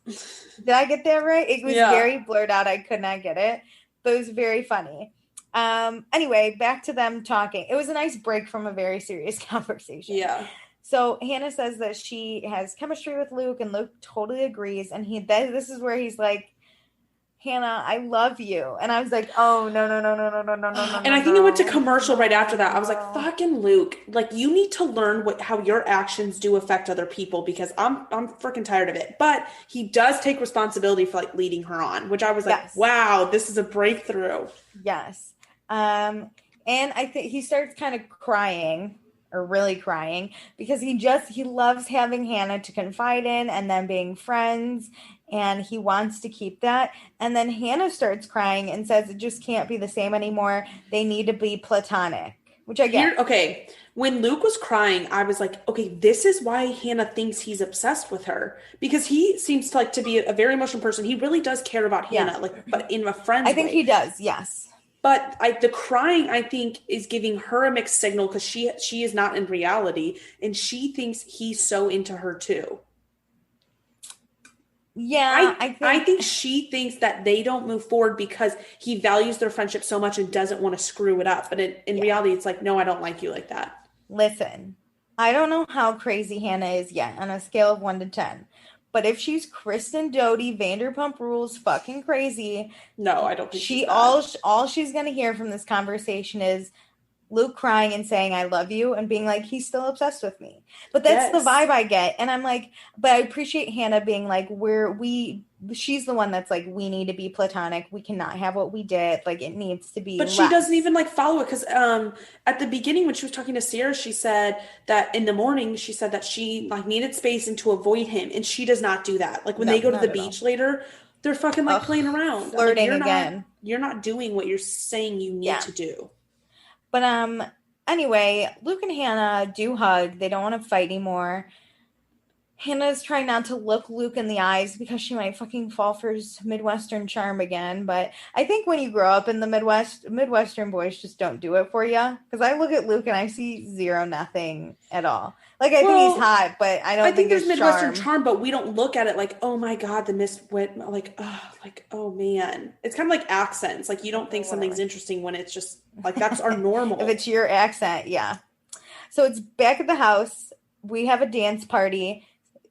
Speaker 1: Did I get that right? It was very blurred out. I could not get it, but it was very funny. Anyway, back to them talking. It was a nice break from a very serious conversation.
Speaker 2: Yeah.
Speaker 1: So Hannah says that she has chemistry with Luke, and Luke totally agrees. And this is where he's like, Hannah, I love you. And I was like, oh, no.
Speaker 2: And I think it went to commercial right after that. I was like, fucking Luke, like, you need to learn how your actions do affect other people, because I'm freaking tired of it. But he does take responsibility for, like, leading her on, which I was like, wow, this is a breakthrough.
Speaker 1: Yes. And I think he starts kind of crying, or really crying, because he loves having Hannah to confide in and them being friends, and he wants to keep that. And then Hannah starts crying and says it just can't be the same anymore. They need to be platonic, which I get.
Speaker 2: Okay, when Luke was crying, I was like, okay, this is why Hannah thinks he's obsessed with her, because he seems to be a very emotional person. He really does care about Hannah, like, but in a friend's way.
Speaker 1: I think he does, yes.
Speaker 2: But the crying, I think, is giving her a mixed signal, because she is not in reality, and she thinks he's so into her too.
Speaker 1: Yeah,
Speaker 2: I think she thinks that they don't move forward because he values their friendship so much and doesn't want to screw it up. But in reality, it's like, no, I don't like you like that.
Speaker 1: Listen, I don't know how crazy Hannah is yet on a scale of 1 to 10. But if she's Kristen Doty, Vanderpump Rules fucking crazy,
Speaker 2: no, I don't think she's that.
Speaker 1: all she's gonna hear from this conversation is Luke crying and saying I love you and being like, he's still obsessed with me. But that's the vibe I get. And I'm like, but I appreciate Hannah being like, she's the one that's like, we need to be platonic. We cannot have what we did. Like, it needs to be
Speaker 2: But she doesn't even like follow it, because at the beginning when she was talking to Sierra, she said that in the morning, she said that she like needed space and to avoid him. And she does not do that. Like when they go to the beach later, they're fucking like playing around.
Speaker 1: Flirting
Speaker 2: like,
Speaker 1: again.
Speaker 2: You're not doing what you're saying you need to do.
Speaker 1: But anyway, Luke and Hannah do hug. They don't want to fight anymore. Hannah's trying not to look Luke in the eyes because she might fucking fall for his Midwestern charm again. But I think when you grow up in the Midwest, Midwestern boys just don't do it for you. Because I look at Luke and I see zero, nothing at all. Like, I think he's hot, but I think
Speaker 2: there's Midwestern charm, but we don't look at it like, oh my God, oh man. It's kind of like accents. Like, you don't think something's interesting when it's just like, that's our normal.
Speaker 1: If it's your accent, yeah. So it's back at the house. We have a dance party.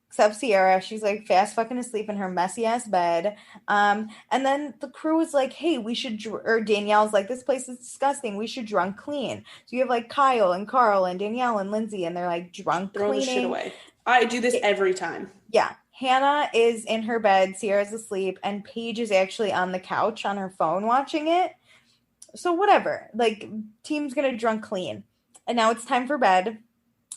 Speaker 1: Except Sierra, she's like fast fucking asleep in her messy ass bed. And then the crew is like, hey, we should, or Danielle's like, this place is disgusting. We should drunk clean. So you have like Kyle and Carl and Danielle and Lindsay, and they're like drunk
Speaker 2: cleaning. Throw the shit away. I do this every time.
Speaker 1: Yeah. Hannah is in her bed. Sierra's asleep. And Paige is actually on the couch on her phone watching it. So whatever. Like, team's going to drunk clean. And now it's time for bed.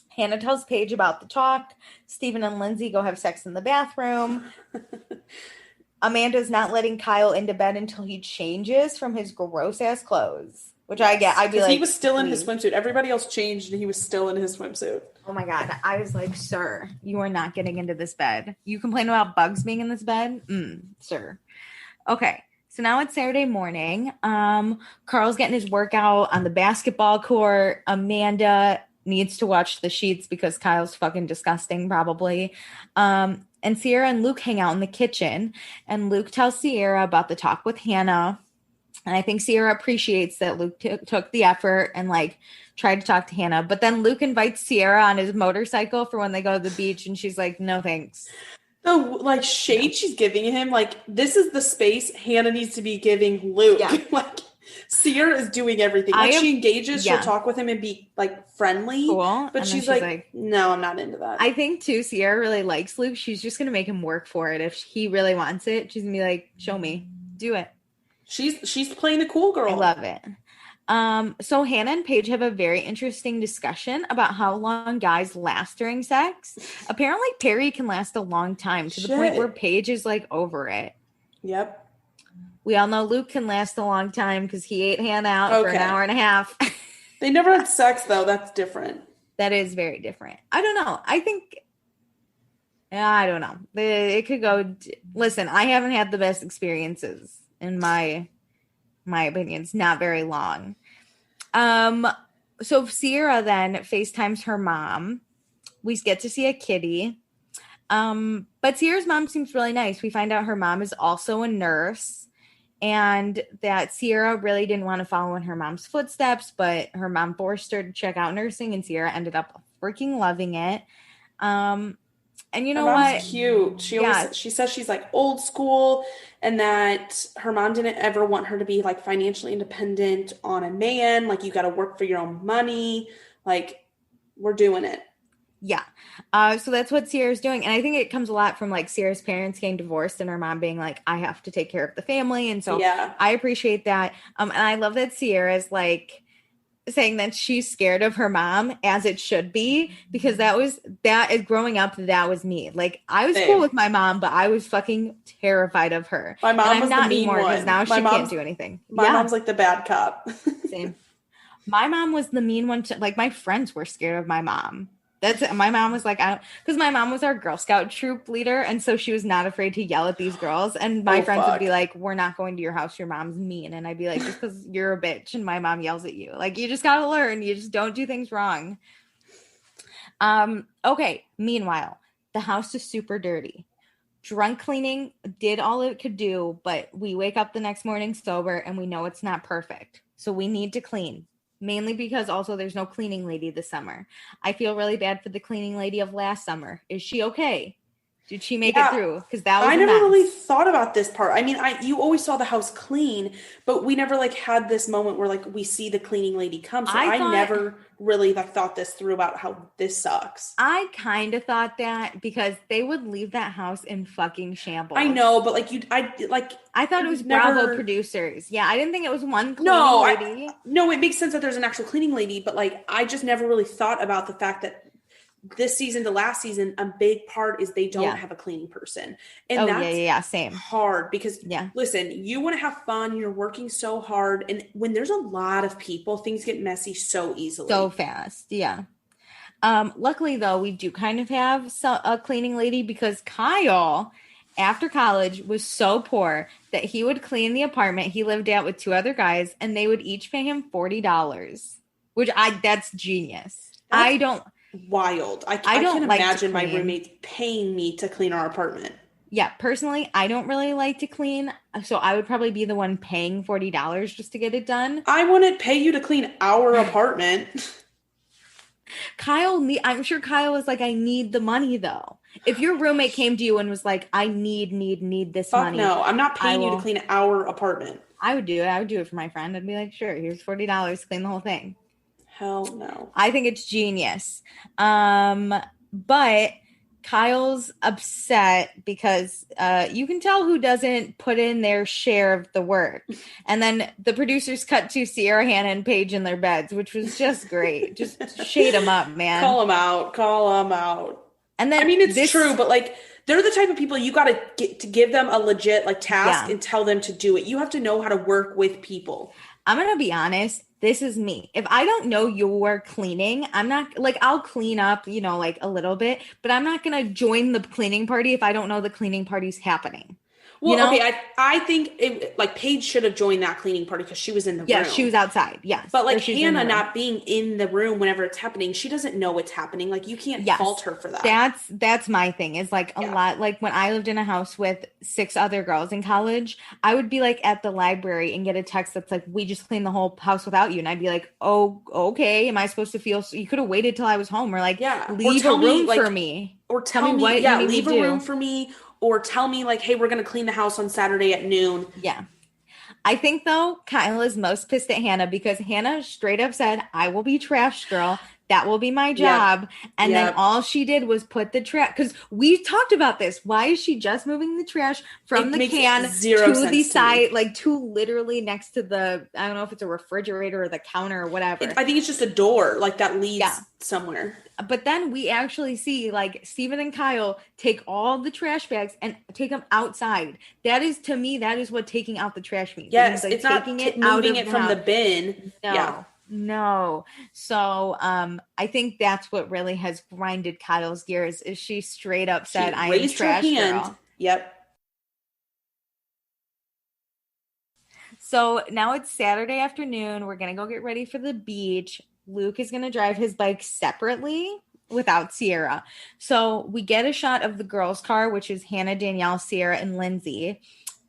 Speaker 1: Hannah tells Paige about the talk. Stephen and Lindsay go have sex in the bathroom. Amanda's not letting Kyle into bed until he changes from his gross-ass clothes. Which I get. I'd be like,
Speaker 2: he was still in his swimsuit. Everybody else changed, and he was still in his swimsuit.
Speaker 1: Oh, my God. I was like, sir, you are not getting into this bed. You complain about bugs being in this bed? Sir. Okay. So now it's Saturday morning. Carl's getting his workout on the basketball court. Amanda needs to watch the sheets because Kyle's fucking disgusting, probably. And Sierra and Luke hang out in the kitchen, and Luke tells Sierra about the talk with Hannah. And I think Sierra appreciates that Luke took the effort and like tried to talk to Hannah. But then Luke invites Sierra on his motorcycle for when they go to the beach, and she's like, no, thanks.
Speaker 2: The like shade she's giving him, like, this is the space Hannah needs to be giving Luke. Yeah. Like, Sierra is doing everything. Like, she engages, she'll talk with him and be like friendly. Cool. But she's like, no, I'm not into that.
Speaker 1: I think too, Sierra really likes Luke. She's just gonna make him work for it. If he really wants it, she's gonna be like, show me, do it.
Speaker 2: She's playing the cool girl.
Speaker 1: I love it. So Hannah and Paige have a very interesting discussion about how long guys last during sex. Apparently Perry can last a long time to the point where Paige is like over it.
Speaker 2: Yep.
Speaker 1: We all know Luke can last a long time because he ate Hannah out for an hour and a half.
Speaker 2: They never had sex, though. That's different.
Speaker 1: That is very different. I don't know. I don't know. It could go. Listen, I haven't had the best experiences in my opinion. It's not very long. So Sierra then FaceTimes her mom. We get to see a kitty. But Sierra's mom seems really nice. We find out her mom is also a nurse. And that Sierra really didn't want to follow in her mom's footsteps, but her mom forced her to check out nursing, and Sierra ended up freaking loving it. And you
Speaker 2: Her
Speaker 1: know
Speaker 2: mom's
Speaker 1: what?
Speaker 2: cute. She says she's like old school and that her mom didn't ever want her to be like financially independent on a man. Like you got to work for your own money. Like we're doing it.
Speaker 1: Yeah. So that's what Sierra's doing. And I think it comes a lot from like Sierra's parents getting divorced and her mom being like, I have to take care of the family. And so
Speaker 2: yeah.
Speaker 1: I appreciate that. And I love that Sierra's like saying that she's scared of her mom, as it should be, because that is growing up, that was me. Like I was cool with my mom, but I was fucking terrified of her.
Speaker 2: My mom
Speaker 1: and I'm
Speaker 2: was
Speaker 1: not
Speaker 2: the mean
Speaker 1: anymore because
Speaker 2: one.
Speaker 1: now she can't do anything.
Speaker 2: My mom's like the bad cop.
Speaker 1: Same. My mom was the mean one. Like my friends were scared of my mom. My mom was like, because my mom was our Girl Scout troop leader. And so she was not afraid to yell at these girls. And my friends would be like, we're not going to your house. Your mom's mean. And I'd be like, just because you're a bitch and my mom yells at you. Like, you just got to learn. You just don't do things wrong. Okay. Meanwhile, the house is super dirty. Drunk cleaning did all it could do, but we wake up the next morning sober and we know it's not perfect. So we need to clean. Mainly because also there's no cleaning lady this summer. I feel really bad for the cleaning lady of last summer. Is she okay? Did she make it through? Because that was
Speaker 2: I never really thought about this part. I mean, you always saw the house clean, but we never like had this moment where like we see the cleaning lady come. So I never really like thought this through about how this sucks.
Speaker 1: I kind of thought that because they would leave that house in fucking shambles.
Speaker 2: I know, but like
Speaker 1: I thought it was Bravo producers. Yeah, I didn't think it was one cleaning lady.
Speaker 2: No, it makes sense that there's an actual cleaning lady, but like I just never really thought about the fact that this season to last season, a big part is they don't have a cleaning person. And that's
Speaker 1: same.
Speaker 2: hard because listen, you want to have fun, you're working so hard, and when there's a lot of people, things get messy so easily.
Speaker 1: So fast. Yeah. Luckily though, we do kind of have a cleaning lady because Kyle, after college, was so poor that he would clean the apartment he lived at with two other guys and they would each pay him $40, which that's genius.
Speaker 2: Wild. I can't imagine my roommates paying me to clean our apartment.
Speaker 1: Yeah, personally, I don't really like to clean, so I would probably be the one paying $40 just to get it done.
Speaker 2: I wouldn't pay you to clean our apartment.
Speaker 1: I'm sure Kyle was like, I need the money though. If your roommate came to you and was like, I need this money.
Speaker 2: No, I'm not paying you to clean our apartment.
Speaker 1: I would do it. I would do it for my friend. I'd be like, sure, here's $40, clean the whole thing.
Speaker 2: Hell no.
Speaker 1: I think it's genius. But Kyle's upset because you can tell who doesn't put in their share of the work. And then the producers cut to Sierra, Hannah, and Paige in their beds, which was just great. Just shade them up, man.
Speaker 2: Call them out.
Speaker 1: And then
Speaker 2: I mean, it's true, but like they're the type of people you got to give them a legit like task and tell them to do it. You have to know how to work with people.
Speaker 1: I'm going to be honest. This is me. If I don't know you're cleaning, I'm not like, I'll clean up, like a little bit, but I'm not going to join the cleaning party if I don't know the cleaning party's happening.
Speaker 2: Well, okay, I think Paige should have joined that cleaning party because she was in the room.
Speaker 1: Yeah, she was outside. Yes.
Speaker 2: But like Hannah not being in the room whenever it's happening, she doesn't know what's happening. Like you can't fault her for that.
Speaker 1: That's my thing is like a lot. Like when I lived in a house with 6 other girls in college, I would be like at the library and get a text that's like, we just cleaned the whole house without you. And I'd be like, oh, okay. Am I supposed to feel? You could have waited till I was home or like leave a room for me.
Speaker 2: Or tell me what you need leave a room for me. Or tell me like, hey, we're going to clean the house on Saturday at noon.
Speaker 1: Yeah. I think though, Kyle is most pissed at Hannah because Hannah straight up said, I will be trash girl. That will be my job. Yep. And then all she did was put the trash, because we talked about this. Why is she just moving the trash from the can to the side, like to literally next to the, I don't know if it's a refrigerator or the counter or whatever.
Speaker 2: I think it's just a door like that leads somewhere.
Speaker 1: But then we actually see like Steven and Kyle take all the trash bags and take them outside. That is, to me, that is what taking out the trash means.
Speaker 2: Yes,
Speaker 1: like
Speaker 2: it's taking not moving it from the bin.
Speaker 1: No. So I think that's what really has grinded Kyle's gears is she straight up said, I am trash girl.
Speaker 2: Yep.
Speaker 1: So now it's Saturday afternoon. We're going to go get ready for the beach. Luke is going to drive his bike separately without Sierra. So we get a shot of the girls' car, which is Hannah, Danielle, Sierra, and Lindsay.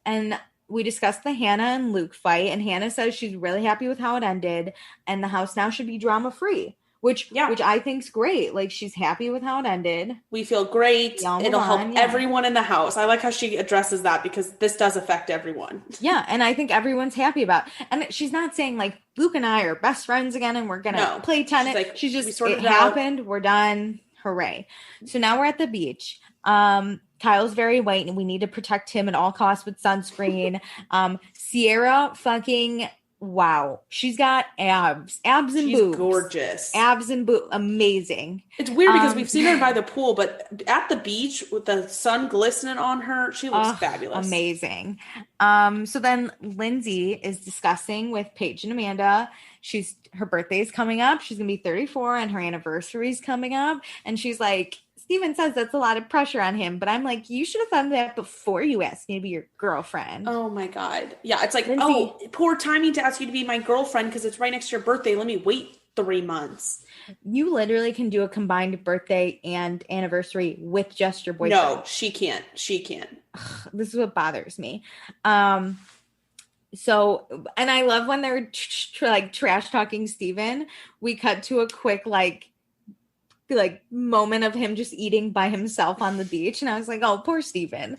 Speaker 1: And we discussed the Hannah and Luke fight, and Hannah says she's really happy with how it ended, and the house now should be drama-free, which I think's great. Like, she's happy with how it ended.
Speaker 2: We feel great. It'll help everyone in the house. I like how she addresses that because this does affect everyone.
Speaker 1: Yeah, and I think everyone's happy about it. And she's not saying, like, Luke and I are best friends again and we're going to play tennis. She's just, it happened. We're done. Hooray. So now we're at the beach. Kyle's very white and we need to protect him at all costs with sunscreen. Sierra fucking... Wow. She's got abs and boobs. She's
Speaker 2: gorgeous.
Speaker 1: Abs and boobs. Amazing.
Speaker 2: It's weird because we've seen her by the pool, but at the beach with the sun glistening on her, she looks fabulous.
Speaker 1: Amazing. So then Lindsay is discussing with Paige and Amanda. Her birthday's coming up. She's going to be 34 and her anniversary's coming up. And she's like, Steven says that's a lot of pressure on him, but I'm like, you should have done that before you asked me to be your girlfriend.
Speaker 2: Oh my God. Yeah. It's like, Lindsay, poor timing to ask you to be my girlfriend because it's right next to your birthday. Let me wait 3 months.
Speaker 1: You literally can do a combined birthday and anniversary with just your boyfriend.
Speaker 2: No, she can't.
Speaker 1: This is what bothers me. So, and I love when they're trash talking Steven. We cut to a quick, like moment of him just eating by himself on the beach. And I was like, oh, poor Steven.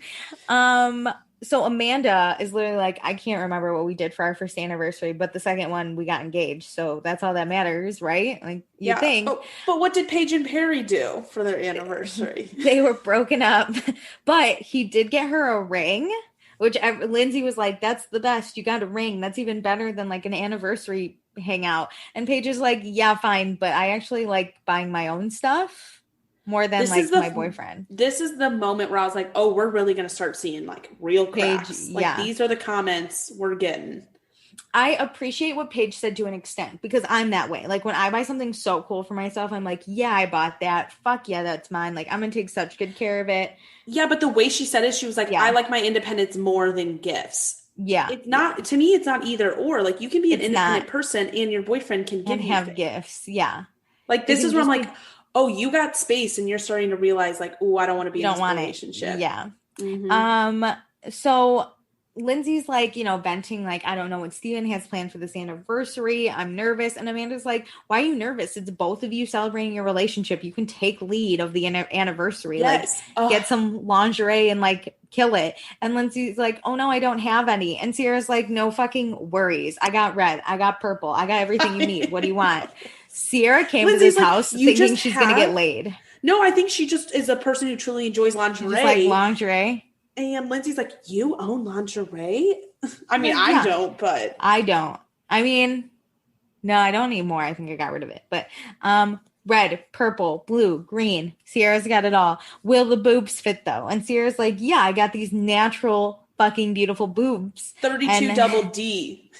Speaker 1: So Amanda is literally like, I can't remember what we did for our first anniversary, but the second one we got engaged. So that's all that matters, right? Like you think.
Speaker 2: But what did Paige and Perry do for their anniversary?
Speaker 1: They were broken up, but he did get her a ring, which Lindsay was like, that's the best. You got a ring. That's even better than like an anniversary hangout. And Paige is like, yeah, fine, but I actually like buying my own stuff more than my boyfriend.
Speaker 2: This is the moment where I was like, oh, we're really gonna start seeing like real cracks. These are the comments we're getting.
Speaker 1: I appreciate what Paige said to an extent because I'm that way. Like when I buy something so cool for myself, I'm like, yeah, I bought that. Fuck yeah, that's mine. Like I'm gonna take such good care of it.
Speaker 2: Yeah, but the way she said it, she was like, I like my independence more than gifts.
Speaker 1: Yeah.
Speaker 2: It's not, to me, it's not either or. Like, you can be an independent person and your boyfriend can give you
Speaker 1: have gifts. Yeah.
Speaker 2: Like, this is where I'm like, oh, you got space and you're starting to realize, like, oh, I don't want to be in this relationship.
Speaker 1: Yeah. Mm-hmm. So Lindsay's like, venting, like, I don't know what Steven has planned for this anniversary. I'm nervous. And Amanda's like, why are you nervous? It's both of you celebrating your relationship. You can take lead of the anniversary.
Speaker 2: Yes.
Speaker 1: Like, get some lingerie and, like, kill it. And Lindsay's like, oh, no, I don't have any. And Sierra's like, no fucking worries. I got red. I got purple. I got everything you need. What do you want? Sierra came to this house thinking she's going to get laid.
Speaker 2: No, I think she just is a person who truly enjoys lingerie.
Speaker 1: Just like lingerie.
Speaker 2: And Lindsay's like, you own lingerie? I mean, I don't, but.
Speaker 1: I don't. I mean, no, I don't need more. I think I got rid of it. But red, purple, blue, green. Sierra's got it all. Will the boobs fit, though? And Sierra's like, yeah, I got these natural fucking beautiful boobs.
Speaker 2: 32 double D.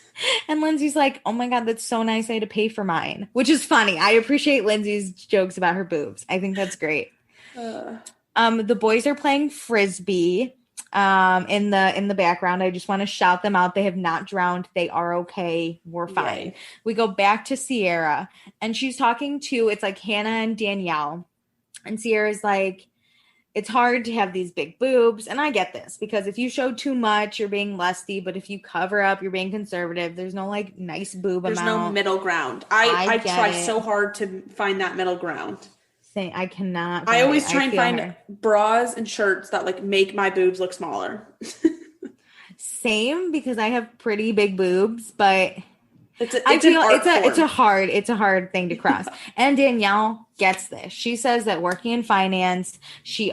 Speaker 1: And Lindsay's like, oh my God, that's so nice. I had to pay for mine. Which is funny. I appreciate Lindsay's jokes about her boobs. I think that's great. The boys are playing Frisbee. In the background. I just want to shout them out. They have not drowned. They are okay. We're fine. Yay. We go back to Sierra and she's talking to, it's like Hannah and Danielle. And Sierra's like, it's hard to have these big boobs. And I get this because if you show too much, you're being lusty. But if you cover up, you're being conservative. There's no like nice boob amount.
Speaker 2: There's no middle ground. I try so hard to find that middle ground.
Speaker 1: I cannot.
Speaker 2: I always try and find bras and shirts that like make my boobs look smaller.
Speaker 1: Same, because I have pretty big boobs, but it's a hard thing to cross. And Danielle gets this. She says that working in finance, she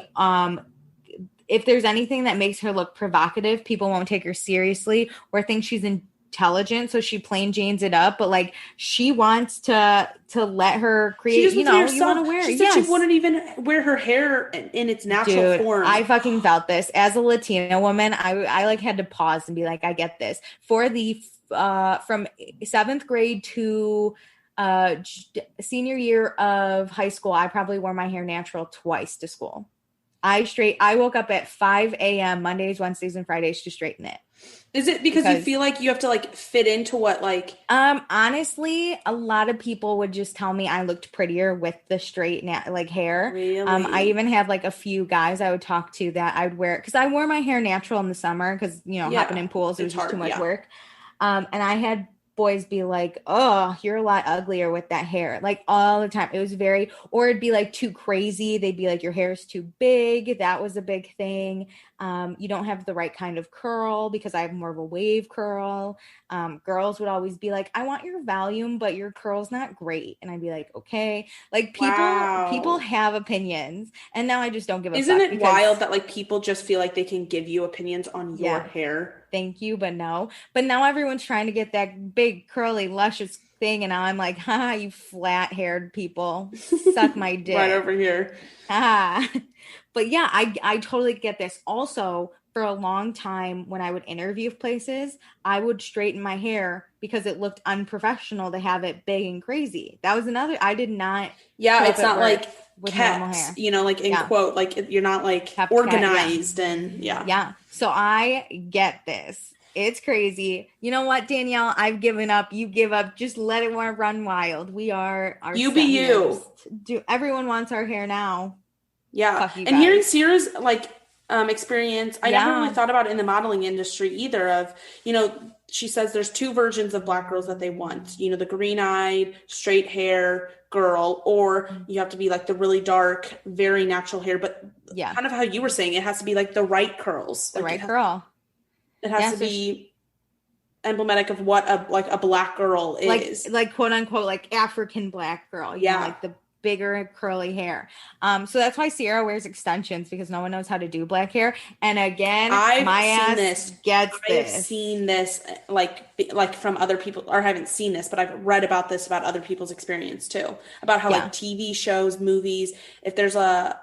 Speaker 1: if there's anything that makes her look provocative, people won't take her seriously or think she's intelligent, so she plain Janes it up, but like she wants to let her create, you want to wear it.
Speaker 2: She said she wouldn't even wear her hair in its natural form.
Speaker 1: I fucking felt this as a Latina woman. I like had to pause and be like, I get this. For the from 7th grade to senior year of high school, I probably wore my hair natural twice to school. I woke up at 5 a.m. Mondays, Wednesdays, and Fridays to straighten it.
Speaker 2: Is it because you feel like you have to like fit into what like?
Speaker 1: Honestly, a lot of people would just tell me I looked prettier with the straight hair.
Speaker 2: Really?
Speaker 1: I even had like a few guys I would talk to that I'd wear because I wore my hair natural in the summer because hopping in pools it was just too much work. And I had boys be like, oh, you're a lot uglier with that hair, like all the time. It was or it'd be like too crazy. They'd be like, your hair is too big. That was a big thing. You don't have the right kind of curl because I have more of a wave curl. Girls would always be like, I want your volume, but your curl's not great. And I'd be like, okay. Like people have opinions, and now I just don't give a fuck.
Speaker 2: Isn't it wild that like people just feel like they can give you opinions on your hair?
Speaker 1: Thank you, but no. But now everyone's trying to get that big, curly, luscious thing, and now I'm like, haha, you flat-haired people, suck my dick.
Speaker 2: Right over here.
Speaker 1: But yeah, I totally get this. Also, for a long time when I would interview places, I would straighten my hair because it looked unprofessional to have it big and crazy. That was another, I did not.
Speaker 2: Yeah, it's not like kept, you know, like in quote, like you're not like kept organized and
Speaker 1: Yeah. So I get this. It's crazy. You know what, Danielle? I've given up. You give up. Just let it run wild. We are.
Speaker 2: You be you.
Speaker 1: Everyone wants our hair now.
Speaker 2: Yeah. And hearing Sierra's like experience, I never really thought about it in the modeling industry either of, you know, she says there's two versions of black girls that they want, you know, the green-eyed, straight hair girl, or you have to be like the really dark, very natural hair. But kind of how you were saying, it has to be like the right curls.
Speaker 1: The right curl.
Speaker 2: It has to be emblematic of what a black girl is.
Speaker 1: Like quote unquote, like African black girl. You know, like the bigger curly hair. So that's why Sierra wears extensions, because no one knows how to do black hair. And again, I've
Speaker 2: seen this like from other people, or I haven't seen this, but I've read about this about other people's experience too, about how like TV shows, movies, if there's a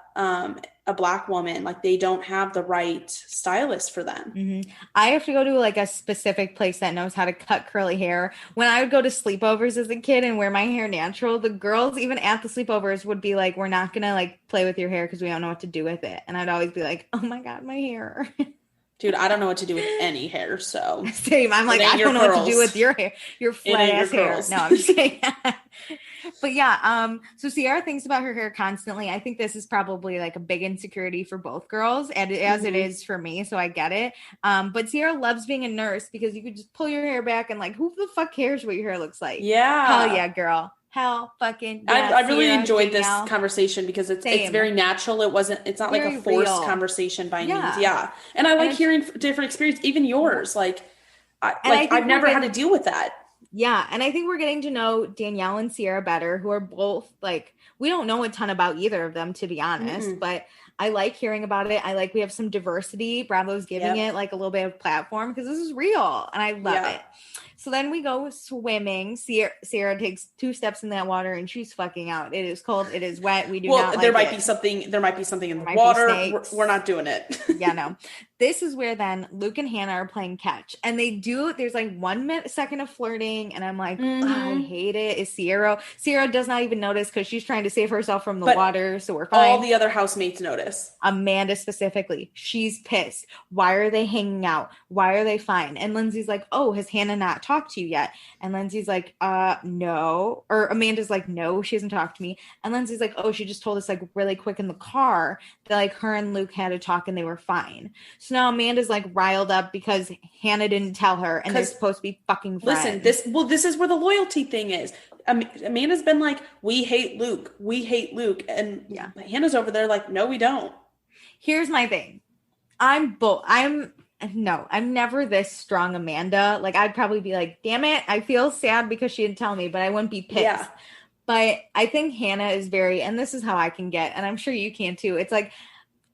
Speaker 2: black woman, like they don't have the right stylist for them.
Speaker 1: Mm-hmm. I have to go to like a specific place that knows how to cut curly hair. When I would go to sleepovers as a kid and wear my hair natural, the girls even at the sleepovers would be like, we're not gonna like play with your hair because we don't know what to do with it. And I'd always be like, oh my God, my hair.
Speaker 2: Dude, I don't know what to do with any hair, so.
Speaker 1: Same. I'm like, I don't know what to do with your hair. Your flat ass hair. No, I'm just kidding. But yeah, so Sierra thinks about her hair constantly. I think this is probably like a big insecurity for both girls, and as it is for me, so I get it. But Sierra loves being a nurse because you could just pull your hair back and like, who the fuck cares what your hair looks like?
Speaker 2: Yeah.
Speaker 1: Hell yeah, girl. Hell fucking yeah.
Speaker 2: I really enjoyed this conversation because it's very natural. It's not very like a forced conversation by means. Yeah. And I like hearing different experience, even yours. Like, I've never had to deal with that.
Speaker 1: Yeah. And I think we're getting to know Danielle and Sierra better, who are both like, we don't know a ton about either of them, to be honest, but I like hearing about it. I like, we have some diversity. Bravo's giving it like a little bit of platform because this is real and I love it. So then we go swimming. Sierra takes 2 steps in that water and she's fucking out. It is cold. It is wet. We do not like
Speaker 2: there might be something in the water. We're not doing it.
Speaker 1: Yeah, no. This is where then Luke and Hannah are playing catch. And there's like 1 second of flirting. And I'm like, I hate it. Is Sierra does not even notice because she's trying to save herself from the water. So we're fine.
Speaker 2: All the other housemates notice.
Speaker 1: Amanda specifically. She's pissed. Why are they hanging out? Why are they fine? And Lindsay's like, oh, has Hannah not talked to you yet? And Lindsay's like, no. Or Amanda's like, no, she hasn't talked to me. And Lindsay's like, oh, she just told us like really quick in the car that like her and Luke had a talk and they were fine. So now Amanda's like riled up because Hannah didn't tell her and they're supposed to be fucking friends.
Speaker 2: Listen, this is where the loyalty thing is. Amanda's been like, we hate Luke. And Hannah's over there like, no, we don't.
Speaker 1: Here's my thing. I'm never this strong Amanda. Like, I'd probably be like, damn it, I feel sad because she didn't tell me, but I wouldn't be pissed. Yeah. But I think Hannah is and this is how I can get, and I'm sure you can too. It's like,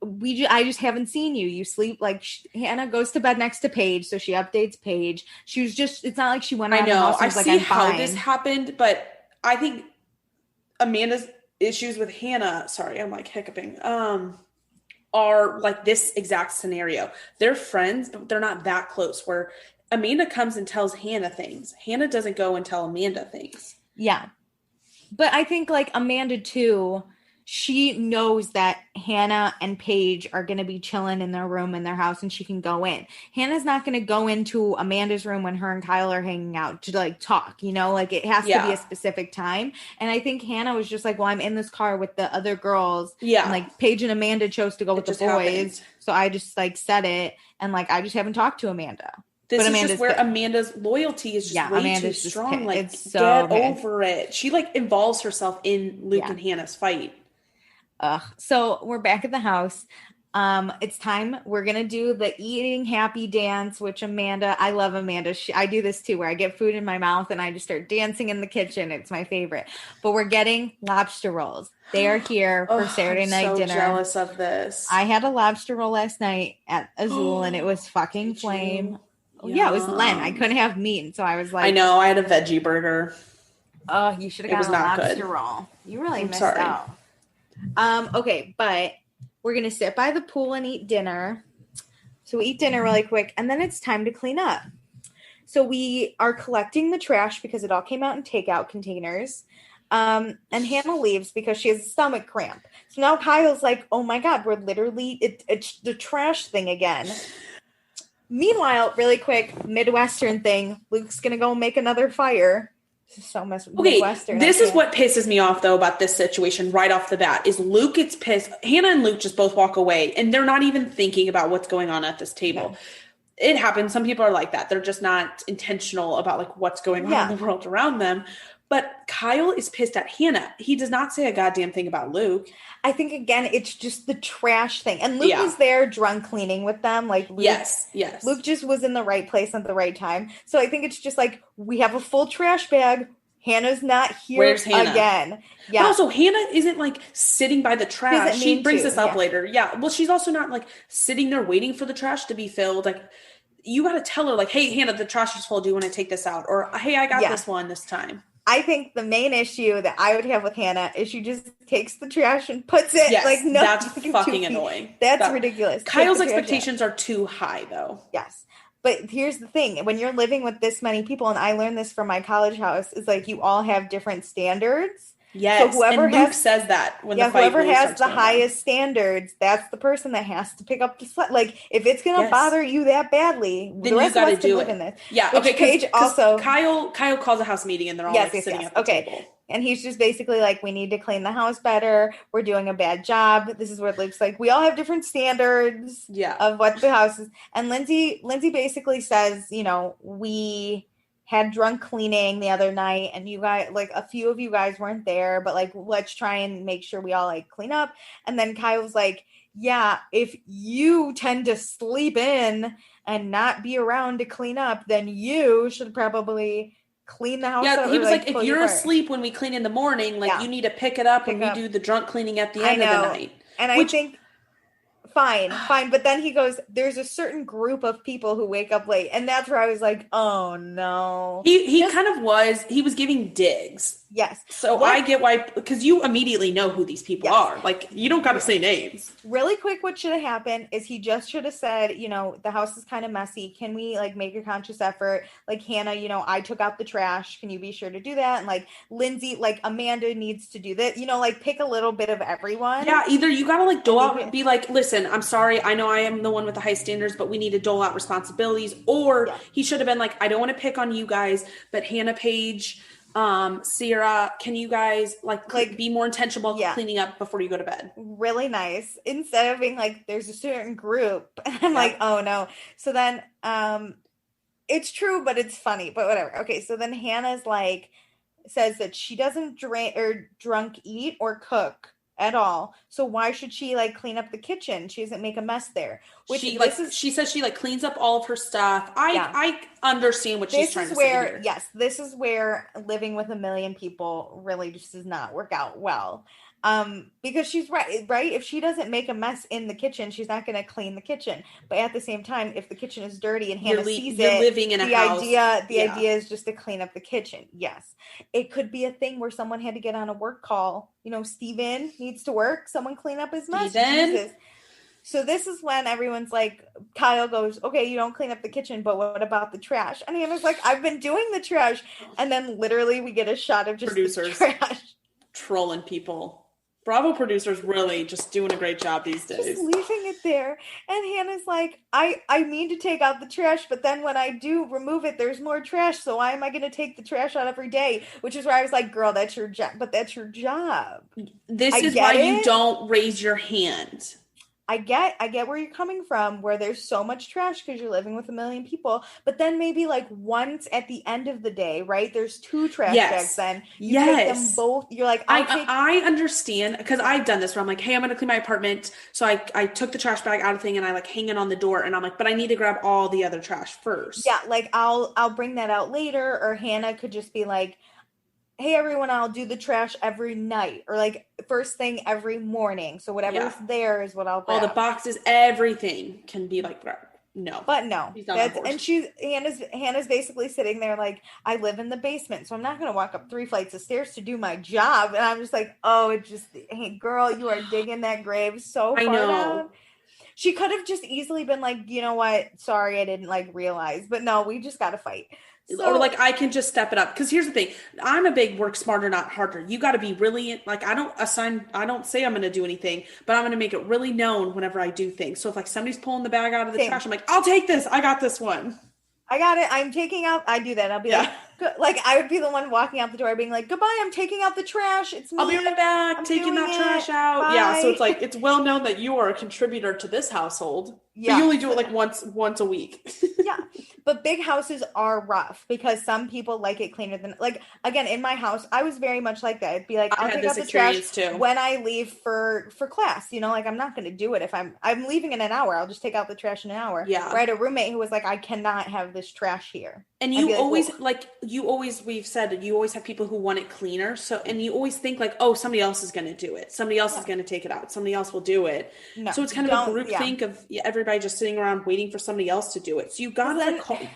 Speaker 1: I just haven't seen you. You sleep like Hannah goes to bed next to Paige, so she updates Paige. She was it's not like she went around the house and was like, I'm fine. I see how
Speaker 2: this happened, but I think Amanda's issues with Hannah, sorry, I'm like hiccuping, are like this exact scenario. They're friends, but they're not that close, where Amanda comes and tells Hannah things. Hannah doesn't go and tell Amanda things.
Speaker 1: Yeah. But I think like Amanda too, she knows that Hannah and Paige are going to be chilling in their room in their house and she can go in. Hannah's not going to go into Amanda's room when her and Kyle are hanging out to like talk, you know, like it has to be a specific time. And I think Hannah was just like, well, I'm in this car with the other girls. Yeah. And like Paige and Amanda chose to go with the boys. Happened. So I just like said it. And like, I just haven't talked to Amanda.
Speaker 2: This is just where Amanda's loyalty is just way too strong. Like, get over it. She like involves herself in Luke and Hannah's fight.
Speaker 1: So we're back at the house. It's time. We're going to do the eating happy dance, which I love Amanda. I do this too, where I get food in my mouth and I just start dancing in the kitchen. It's my favorite. But we're getting lobster rolls. They are here for Saturday night dinner. I'm so
Speaker 2: jealous of this.
Speaker 1: I had a lobster roll last night at Azul and it was fucking flame. Yeah, it was Lent. I couldn't have meat. And so I was like,
Speaker 2: I know. I had a veggie burger.
Speaker 1: Oh, you should have gotten a lobster roll. You really missed out. Okay, but we're going to sit by the pool and eat dinner. So we eat dinner really quick, and then it's time to clean up. So we are collecting the trash because it all came out in takeout containers. And Hannah leaves because she has a stomach cramp. So now Kyle's like, oh my God, we're literally, it's the trash thing again. Meanwhile, really quick, Midwestern thing. Luke's going to go make another fire. So Midwestern.
Speaker 2: This is what pisses me off though about this situation right off the bat is Luke gets pissed. Hannah and Luke just both walk away and they're not even thinking about what's going on at this table. No. It happens. Some people are like that. They're just not intentional about like what's going on in the world around them. But Kyle is pissed at Hannah. He does not say a goddamn thing about Luke.
Speaker 1: I think, again, it's just the trash thing. And Luke was there drunk cleaning with them. Like, Luke,
Speaker 2: yes.
Speaker 1: Luke just was in the right place at the right time. So I think it's just like, we have a full trash bag. Hannah's not here.
Speaker 2: Where's Hannah?
Speaker 1: Again. Yeah.
Speaker 2: But also, Hannah isn't like sitting by the trash. She brings this up later. Yeah. Well, she's also not like sitting there waiting for the trash to be filled. Like, you got to tell her, like, hey, Hannah, the trash is full. Do you want to take this out? Or, hey, I got this one this time.
Speaker 1: I think the main issue that I would have with Hannah is she just takes the trash and puts it
Speaker 2: that's fucking annoying.
Speaker 1: That's ridiculous.
Speaker 2: Kyle's expectations are too high though.
Speaker 1: Yes. But here's the thing. When you're living with this many people, and I learned this from my college house, is like you all have different standards.
Speaker 2: Yes, so whoever and Luke says that when the fight
Speaker 1: whoever has the highest standards, that's the person that has to pick up the slack. Like, if it's going to bother you that badly,
Speaker 2: then you got to do it.
Speaker 1: In this.
Speaker 2: Yeah,
Speaker 1: which Paige also
Speaker 2: Kyle calls a house meeting and they're all sitting at the table.
Speaker 1: And he's just basically like, we need to clean the house better. We're doing a bad job. This is what Luke's like. We all have different standards of what the house is. And Lindsay basically says, we had drunk cleaning the other night and you guys, like a few of you guys weren't there, but like, let's try and make sure we all like clean up. And then Kyle's like, yeah, if you tend to sleep in and not be around to clean up, then you should probably clean the house.
Speaker 2: Yeah, he was like, if you're asleep when we clean in the morning, like you need to pick it up when we do the drunk cleaning at the end of the night.
Speaker 1: And I think fine. But then he goes, there's a certain group of people who wake up late. And that's where I was like, oh no.
Speaker 2: He was giving digs.
Speaker 1: Yes.
Speaker 2: So I get why, because you immediately know who these people are. Like, you don't got to say names.
Speaker 1: Really quick, what should have happened is he just should have said, the house is kind of messy. Can we like make a conscious effort? Like, Hannah, I took out the trash. Can you be sure to do that? And like Lindsay, like Amanda needs to do that. Like pick a little bit of everyone.
Speaker 2: Yeah. Either you got to like dole out, be like, listen, I'm sorry. I know I am the one with the high standards, but we need to dole out responsibilities. Or he should have been like, I don't want to pick on you guys, but Hannah, Paige, Sierra, can you guys like be more intentional cleaning up before you go to bed?
Speaker 1: Really nice. Instead of being like, there's a certain group. And I'm like, oh no. So then, it's true, but it's funny, but whatever. Okay. So then Hannah's like, says that she doesn't drunk eat or cook at all. So why should she like clean up the kitchen? She doesn't make a mess there.
Speaker 2: She says she like cleans up all of her stuff. I understand what she's trying to say here.
Speaker 1: Yes, this is where living with a million people really just does not work out well. Because she's right? If she doesn't make a mess in the kitchen, she's not going to clean the kitchen. But at the same time, if the kitchen is dirty and Hannah sees it,
Speaker 2: living in a house.
Speaker 1: The idea is just to clean up the kitchen. Yes. It could be a thing where someone had to get on a work call. Steven needs to work. Someone clean up his mess. Jesus. So this is when everyone's like, Kyle goes, okay, you don't clean up the kitchen, but what about the trash? And Hannah's like, I've been doing the trash. And then literally we get a shot of just
Speaker 2: producers
Speaker 1: the trash.
Speaker 2: Trolling people. Bravo producers really just doing a great job these days.
Speaker 1: Just leaving it there. And Hannah's like, I mean to take out the trash, but then when I do remove it, there's more trash. So why am I going to take the trash out every day? Which is where I was like, girl, that's your job. But that's your job.
Speaker 2: This is why you don't raise your hand.
Speaker 1: I get where you're coming from, where there's so much trash because you're living with a million people, but then maybe like once at the end of the day, right? There's 2 trash bags, then you take them both. You're like,
Speaker 2: I understand, because I've done this where I'm like, hey, I'm gonna clean my apartment. So I took the trash bag out of thing and I like hang it on the door, and I'm like, but I need to grab all the other trash first.
Speaker 1: Yeah, like I'll bring that out later, or Hannah could just be like, hey everyone, I'll do the trash every night, or like first thing every morning. So whatever's there is what I'll grab.
Speaker 2: All the boxes, everything can be like grabbed. No.
Speaker 1: But no. That's, and Hannah's basically sitting there like, I live in the basement, so I'm not gonna walk up 3 flights of stairs to do my job. And I'm just like, oh, hey girl, you are digging that grave so far down. She could have just easily been like, you know what? Sorry, I didn't like realize. But no, we just gotta fight.
Speaker 2: So, or like I can just step it up, because here's the thing, I'm a big work smarter not harder. You got to be really like, I don't say I'm going to do anything, but I'm going to make it really known whenever I do things. So if like somebody's pulling the bag out of the trash, I'm like, I'll take this, I got this one,
Speaker 1: I got it, I'm taking out, I do that, I'll be like I would be the one walking out the door being like, goodbye, I'm taking out the trash, it's me,
Speaker 2: I'll be right back, I'm taking that trash out. Bye. Yeah, so it's like, it's well known that you are a contributor to this household. Yeah, but you only do it like once a week.
Speaker 1: Yeah, but big houses are rough because some people like it cleaner than, like, again, in my house I was very much like that. It'd be like, I'll take out the trash too when I leave for class, you know, like I'm not going to do it if I'm leaving in an hour, I'll just take out the trash in an hour. Yeah, I had a roommate who was like, I cannot have this trash here.
Speaker 2: And you always we've said you always have people who want it cleaner, so, and you always think like, oh, somebody else is going to do it, somebody else is going to take it out, somebody else will do it. No, so it's kind of a group think of everybody just sitting around waiting for somebody else to do it. So you gotta like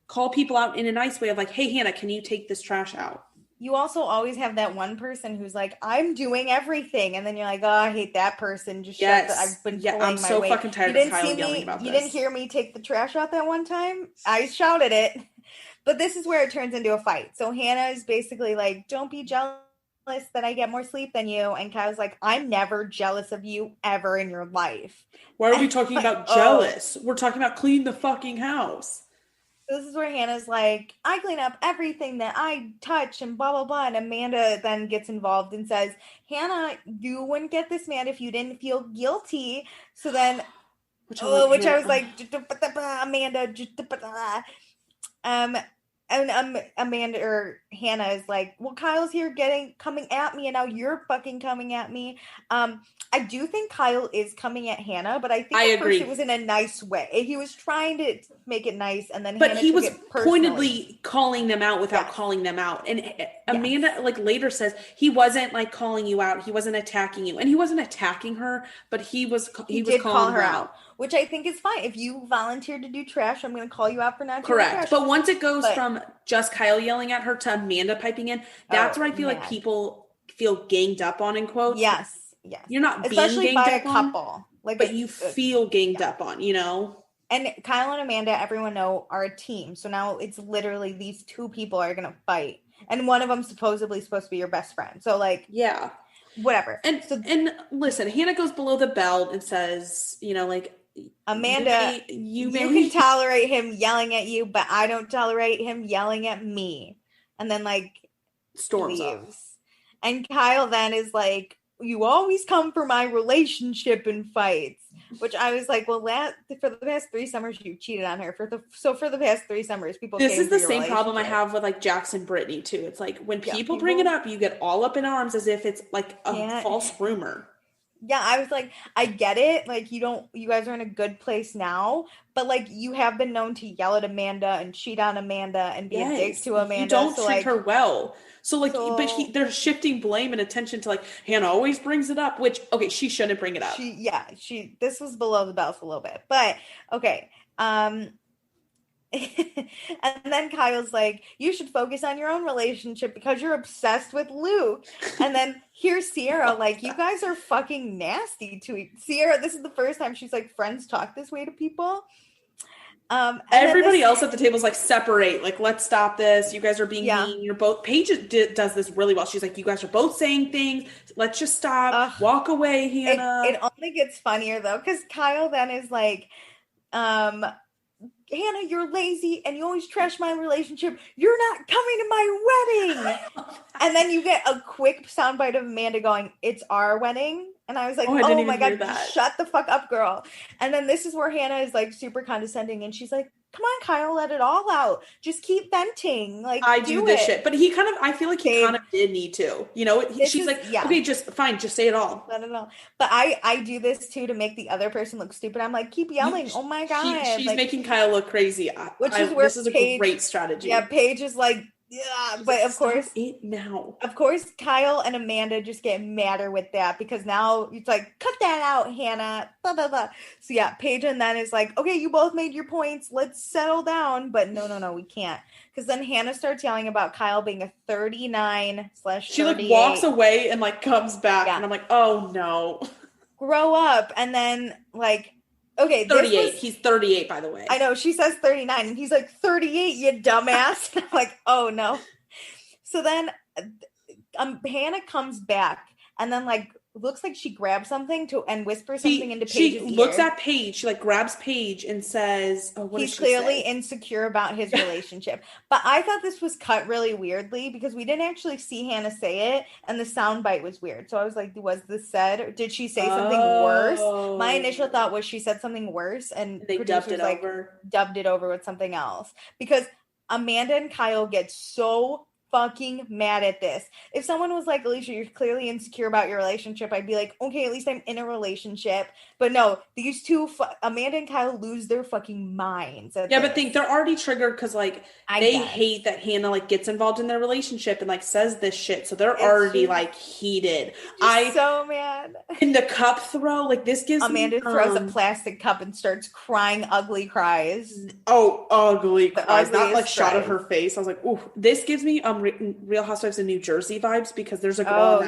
Speaker 2: call people out in a nice way of like, hey Hannah, can you take this trash out?
Speaker 1: You also always have that one person who's like, I'm doing everything, and then you're like, oh, I hate that person. Just shut the, I've been pulling
Speaker 2: I'm so
Speaker 1: my weight.
Speaker 2: Fucking tired of Kyle yelling about this.
Speaker 1: You didn't hear me take the trash out that one time? I shouted it. But this is where it turns into a fight. So Hannah is basically like, don't be jealous that I get more sleep than you. And Kyle's like, I'm never jealous of you ever in your life.
Speaker 2: Why are we talking about jealous? We're talking about clean the fucking house.
Speaker 1: This is where Hannah's like, I clean up everything that I touch and blah, blah, blah. And Amanda then gets involved and says, Hannah, you wouldn't get this man if you didn't feel guilty. So then, which I was like, Amanda, and Amanda or Hannah is like, well, Kyle's here coming at me, and now you're fucking coming at me. I do think Kyle is coming at Hannah, but I think at first it was in a nice way. He was trying to make it nice, and then
Speaker 2: Hannah he was pointedly calling them out without calling them out. And Amanda like later says he wasn't like calling you out, he wasn't attacking you, and he wasn't attacking her, but he was calling her out.
Speaker 1: Which I think is fine. If you volunteered to do trash, I'm going to call you out for not doing
Speaker 2: trash.
Speaker 1: Correct.
Speaker 2: But once it goes from just Kyle yelling at her to Amanda piping in, that's where I feel like people feel ganged up on, in quotes.
Speaker 1: Yes.
Speaker 2: You're not
Speaker 1: especially
Speaker 2: being ganged
Speaker 1: by
Speaker 2: up
Speaker 1: a couple.
Speaker 2: On, but you feel ganged up on, you know?
Speaker 1: And Kyle and Amanda, everyone know, are a team. So now it's literally these 2 people are going to fight. And one of them supposedly supposed to be your best friend. So like, whatever.
Speaker 2: And listen, Hannah goes below the belt and says, you know, like,
Speaker 1: Amanda, you can tolerate him yelling at you, but I don't tolerate him yelling at me. And then like
Speaker 2: storms
Speaker 1: leaves.
Speaker 2: Up.
Speaker 1: And Kyle then is like, you always come for my relationship in fights, which I was like, well, for the past 3 summers you cheated on her. For the past 3 summers, people.
Speaker 2: This is the same problem I have with like Jackson Brittany too. It's like when people bring it up, you get all up in arms as if it's like a false rumor.
Speaker 1: Yeah, I was like, I get it. Like, you guys are in a good place now, but like, you have been known to yell at Amanda and cheat on Amanda and be a dick to Amanda.
Speaker 2: You don't treat her well. So like, they're shifting blame and attention to like, Hannah always brings it up, which, okay, she shouldn't bring it up.
Speaker 1: This was below the belt a little bit, but okay. And then Kyle's like, you should focus on your own relationship because you're obsessed with Luke. And then here's Sierra, like, you guys are fucking nasty to Sierra. This is the first time she's like, friends talk this way to people.
Speaker 2: Everybody else at the table is like, separate, like, let's stop this. You guys are being mean. You're both. Paige does this really well. She's like, you guys are both saying things. Let's just stop. Walk away, Hannah.
Speaker 1: It only gets funnier though, because Kyle then is like, Hannah, you're lazy and you always trash my relationship. You're not coming to my wedding. And then you get a quick soundbite of Amanda going, it's our wedding. And I was like, oh my God, shut the fuck up, girl. And then this is where Hannah is like super condescending and she's like, come on, Kyle, let it all out. Just keep venting. Like,
Speaker 2: I do this shit. But he kind of, I feel like he kind of did need to. You know, she's like, okay, just fine, just say it all.
Speaker 1: Let it all. But I do this too to make the other person look stupid. I'm like, keep yelling. Oh my God.
Speaker 2: She's like, making Kyle look crazy. This is a great strategy.
Speaker 1: Yeah, Paige is like, yeah, but of course,
Speaker 2: it now.
Speaker 1: Of course, Kyle and Amanda just get madder with that because now it's like, cut that out, Hannah. Blah blah blah. So yeah, Paige and then is like, okay, you both made your points. Let's settle down. But no, we can't. Because then Hannah starts yelling about Kyle being a 39/38.
Speaker 2: She like walks away and like comes back, and I'm like, oh no,
Speaker 1: grow up. And then like, okay,
Speaker 2: 38. He's 38, by the way.
Speaker 1: I know, she says 39 and he's like, 38, you dumbass. I'm like, oh no. So then Hannah comes back and then like looks like she grabs something and whispers something into Paige's ear.
Speaker 2: She looks at Paige. She like grabs Paige and says, "Oh, what
Speaker 1: he's clearly insecure about his relationship." But I thought this was cut really weirdly because we didn't actually see Hannah say it, and the soundbite was weird. So I was like, "Was this said? Or did she say something worse?" My initial thought was she said something worse, and
Speaker 2: they dubbed it
Speaker 1: over with something else because Amanda and Kyle get so fucking mad at this. If someone was like, Alicia, you're clearly insecure about your relationship, I'd be like, okay, at least I'm in a relationship. But no, these two, Amanda and Kyle, lose their fucking minds.
Speaker 2: Yeah, but they're already triggered because like they hate that Hannah like gets involved in their relationship and like says this shit, so they're already like heated.
Speaker 1: So mad.
Speaker 2: In the cup throw, like this gives
Speaker 1: Amanda throws a plastic cup and starts crying ugly cries.
Speaker 2: Oh, ugly cries, not like shot at her face. I was like, ooh, this gives me Real Housewives of New Jersey vibes because there's a girl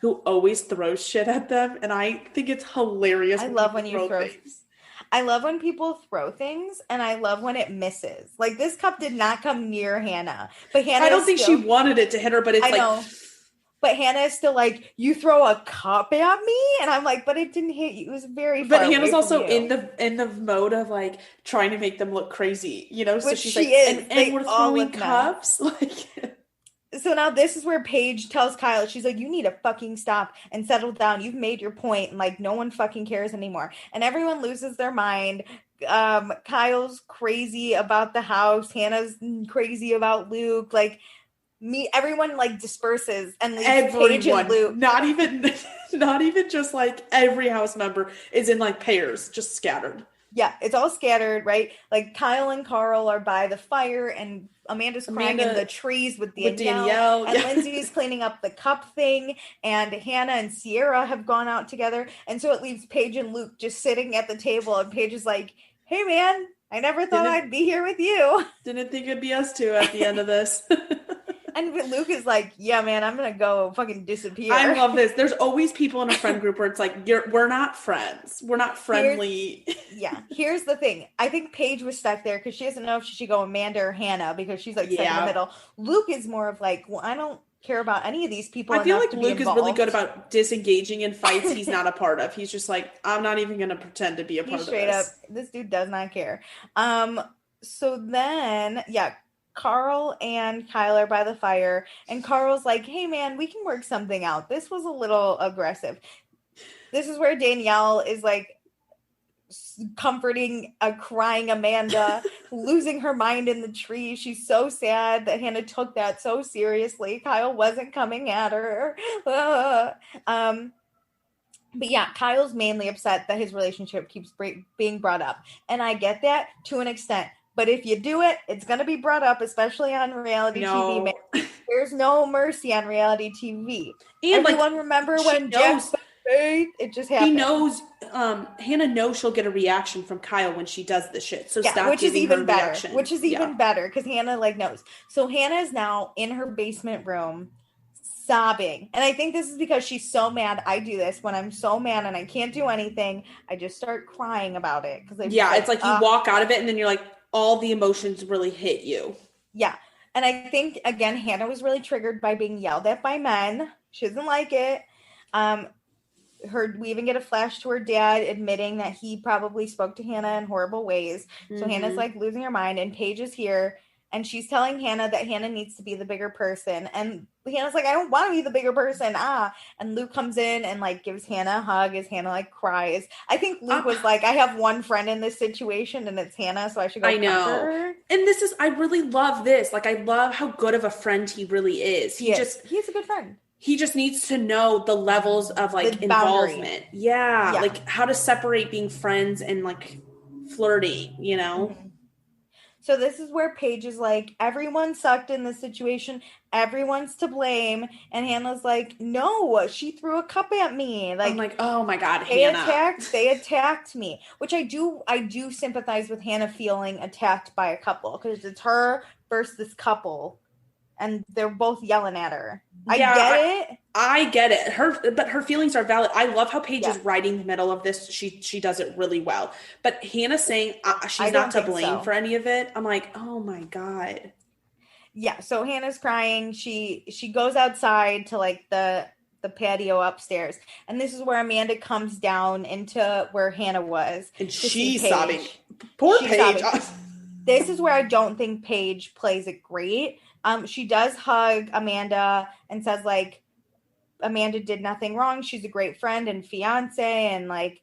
Speaker 2: who always throws shit at them, and I think it's hilarious.
Speaker 1: I love when you throw things. I love when people throw things, and I love when it misses. Like this cup did not come near Hannah, but Hannah.
Speaker 2: I don't think she wanted it to hit her, but it's like.
Speaker 1: But Hannah is still like, you throw a cup at me, and I'm like, but it didn't hit you. It was very far.
Speaker 2: But Hannah's also in the mode of like trying to make them look crazy, you know. So she's like, and we're throwing cups, like.
Speaker 1: So now this is where Paige tells Kyle, she's like, you need to fucking stop and settle down. You've made your point, and like no one fucking cares anymore. And everyone loses their mind. Kyle's crazy about the house. Hannah's crazy about Luke. Like everyone like disperses and leaves Paige and Luke.
Speaker 2: Not even just like every house member is in like pairs, just scattered.
Speaker 1: Yeah, it's all scattered, right? Like Kyle and Carl are by the fire, and Amanda's crying in the trees with Danielle. And Lindsay's cleaning up the cup thing, and Hannah and Sierra have gone out together. And so it leaves Paige and Luke just sitting at the table, and Paige is like, hey man, I never thought I'd be here with you.
Speaker 2: Didn't think it'd be us two at the end of this.
Speaker 1: And Luke is like, yeah, man, I'm going to go fucking disappear.
Speaker 2: I love this. There's always people in a friend group where it's like, we're not friends. We're not friendly.
Speaker 1: Here's the thing. I think Paige was stuck there because she doesn't know if she should go Amanda or Hannah because she's like stuck in the middle. Luke is more of like, well, I don't care about any of these people.
Speaker 2: I feel like Luke is really good about disengaging in fights he's not a part of. He's just like, I'm not even going to pretend to be a part of this.
Speaker 1: Straight up, this dude does not care. So then, Carl and Kyle are by the fire, and Carl's like, hey man, we can work something out. This was a little aggressive. This is where Danielle is like comforting a crying Amanda, losing her mind in the tree. She's so sad that Hannah took that so seriously. Kyle wasn't coming at her. But yeah, Kyle's mainly upset that his relationship keeps being brought up. And I get that to an extent. But if you do it, it's going to be brought up, especially on reality TV. There's no mercy on reality TV. And everyone remember when Jack faith? It just happened.
Speaker 2: He knows, Hannah knows she'll get a reaction from Kyle when she does the shit. So stop giving her reaction.
Speaker 1: Which is even better because Hannah knows. So Hannah is now in her basement room sobbing. And I think this is because she's so mad. I do this when I'm so mad and I can't do anything. I just start crying about it.
Speaker 2: It's like you walk out of it and then you're like, all the emotions really hit you.
Speaker 1: Yeah. And I think, again, Hannah was really triggered by being yelled at by men. She doesn't like it. We even get a flash to her dad admitting that he probably spoke to Hannah in horrible ways. Mm-hmm. So Hannah's like losing her mind, and Paige is here and she's telling Hannah that Hannah needs to be the bigger person. And Hannah's like, I don't want to be the bigger person. And Luke comes in and like gives Hannah a hug as Hannah like cries. I think Luke was like, I have one friend in this situation and it's Hannah, so I should go comfort her.
Speaker 2: And I really love this. Like, I love how good of a friend he really is. He's
Speaker 1: a good friend.
Speaker 2: He just needs to know the levels of like involvement. Yeah. Like how to separate being friends and like flirting, you know?
Speaker 1: Mm-hmm. So this is where Paige is like, everyone sucked in this situation. Everyone's to blame. And Hannah's like, no, she threw a cup at me. Like,
Speaker 2: I'm like, oh my God, Hannah.
Speaker 1: They attacked me. Which I do sympathize with Hannah feeling attacked by a couple. Because it's her versus this couple. And they're both yelling at her. I
Speaker 2: get it. But her feelings are valid. I love how Paige is writing the middle of this. She does it really well. But Hannah saying she's not to blame for any of it. I'm like, oh my God.
Speaker 1: Yeah. So Hannah's crying. She goes outside to like the patio upstairs, and this is where Amanda comes down into where Hannah was,
Speaker 2: and she's sobbing. Poor Paige.
Speaker 1: This is where I don't think Paige plays it great. She does hug Amanda and says like, Amanda did nothing wrong. She's a great friend and fiance, and like,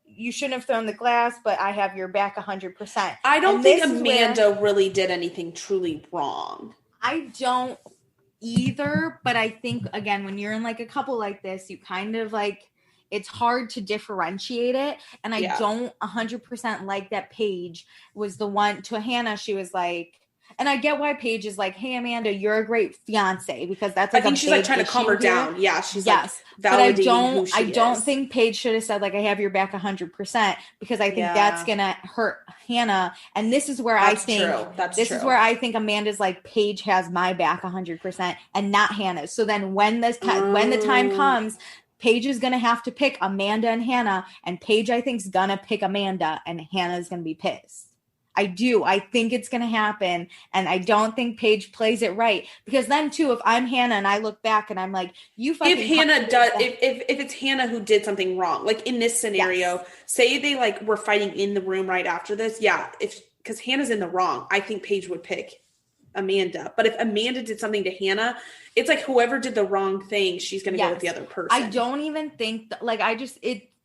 Speaker 1: you shouldn't have thrown the glass, but I have your back 100%.
Speaker 2: I don't think Amanda really did anything truly wrong.
Speaker 1: I don't either, but I think, again, when you're in like a couple like this, you kind of like, it's hard to differentiate it. And I don't 100% like that Paige was the one to Hannah. She was like, and I get why Paige is like, hey, Amanda, you're a great fiance, because that's like,
Speaker 2: I think she's like trying to calm her down. Yeah. She's like validating who she is.
Speaker 1: I don't think Paige should have said like, I have your back 100%, because I think that's going to hurt Hannah. And this is where I think is where I think Amanda's like, Paige has my back 100% and not Hannah's. So then when the time comes, Paige is going to have to pick Amanda and Hannah, and Paige, I think, is going to pick Amanda, and Hannah's going to be pissed. I do. I think it's going to happen. And I don't think Paige plays it right. Because then, too, if I'm Hannah and I look back and I'm like, you fucking...
Speaker 2: If Hannah does... If it's Hannah who did something wrong, like in this scenario, say they like were fighting in the room right after this, because Hannah's in the wrong, I think Paige would pick Amanda. But if Amanda did something to Hannah, it's like whoever did the wrong thing, she's going to go with the other person.
Speaker 1: I don't even think...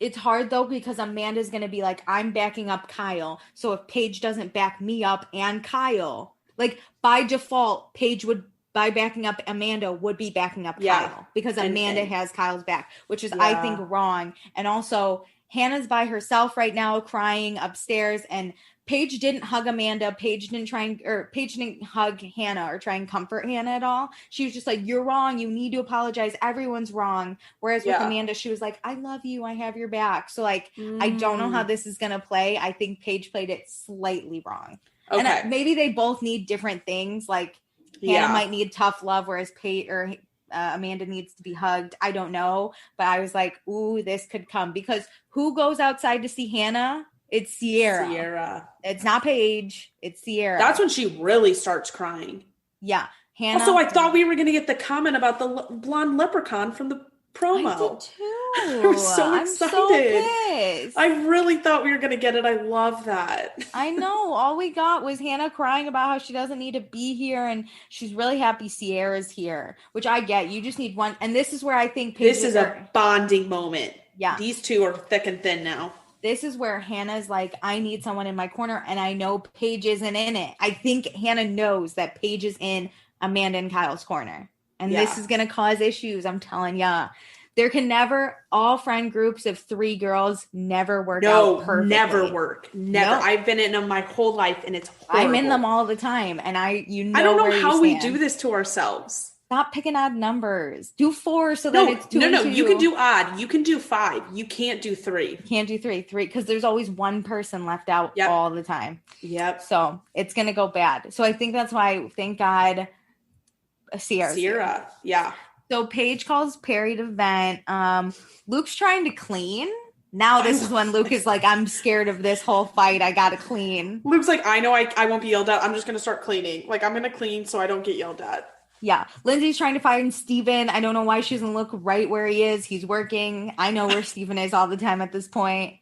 Speaker 1: It's hard, though, because Amanda's going to be like, I'm backing up Kyle. So if Paige doesn't back me up and Kyle, like, by default, Paige would, by backing up Amanda, would be backing up Kyle. Because Amanda has Kyle's back, which is, I think, wrong. And also, Hannah's by herself right now, crying upstairs, and Paige didn't hug Amanda. Paige didn't hug Hannah or try and comfort Hannah at all. She was just like, you're wrong. You need to apologize. Everyone's wrong. Whereas with Amanda, she was like, I love you. I have your back. So like, I don't know how this is going to play. I think Paige played it slightly wrong. Okay. And maybe they both need different things. Like Hannah might need tough love, whereas Amanda needs to be hugged. I don't know. But I was like, ooh, this could come. Because who goes outside to see Hannah? It's Sierra. It's not Paige. It's Sierra.
Speaker 2: That's when she really starts crying.
Speaker 1: Yeah. Hannah.
Speaker 2: Also, I thought we were going to get the comment about the blonde leprechaun from the promo.
Speaker 1: I did too.
Speaker 2: I was so excited.
Speaker 1: I'm so pissed.
Speaker 2: I really thought we were going to get it. I love that.
Speaker 1: I know. All we got was Hannah crying about how she doesn't need to be here, and she's really happy Sierra's here, which I get. You just need one. And this is where I think
Speaker 2: this is a bonding moment.
Speaker 1: Yeah.
Speaker 2: These two are thick and thin now.
Speaker 1: This is where Hannah's like, I need someone in my corner, and I know Paige isn't in it. I think Hannah knows that Paige is in Amanda and Kyle's corner. And this is going to cause issues, I'm telling ya. There can all friend groups of 3 girls never work out perfectly.
Speaker 2: Never work. Never. Nope. I've been in them my whole life, and it's horrible.
Speaker 1: I'm in them all the time, and I don't
Speaker 2: know how we do this to ourselves.
Speaker 1: Stop picking odd numbers. Do 4 so that it's 2 and 2.
Speaker 2: You can do odd. You can do 5. You can't do 3.
Speaker 1: You can't do 3 because there's always one person left out all the time.
Speaker 2: Yep.
Speaker 1: So it's going to go bad. So I think that's why, thank God, Sierra.
Speaker 2: Yeah.
Speaker 1: So Paige calls Perry to vent. Luke's trying to clean. Now this is when Luke is like, I'm scared of this whole fight. I got to clean.
Speaker 2: Luke's like, I know I won't be yelled at. I'm just going to start cleaning. Like, I'm going to clean so I don't get yelled at.
Speaker 1: Yeah. Lindsay's trying to find Steven. I don't know why she doesn't look right where he is. He's working. I know where Steven is all the time at this point.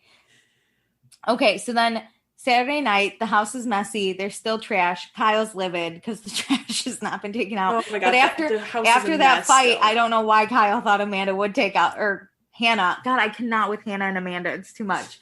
Speaker 1: Okay. So then Saturday night, the house is messy. There's still trash. Kyle's livid because the trash has not been taken out.
Speaker 2: Oh my God,
Speaker 1: but after that fight, I don't know why Kyle thought Amanda would take out, or Hannah. God, I cannot with Hannah and Amanda. It's too much.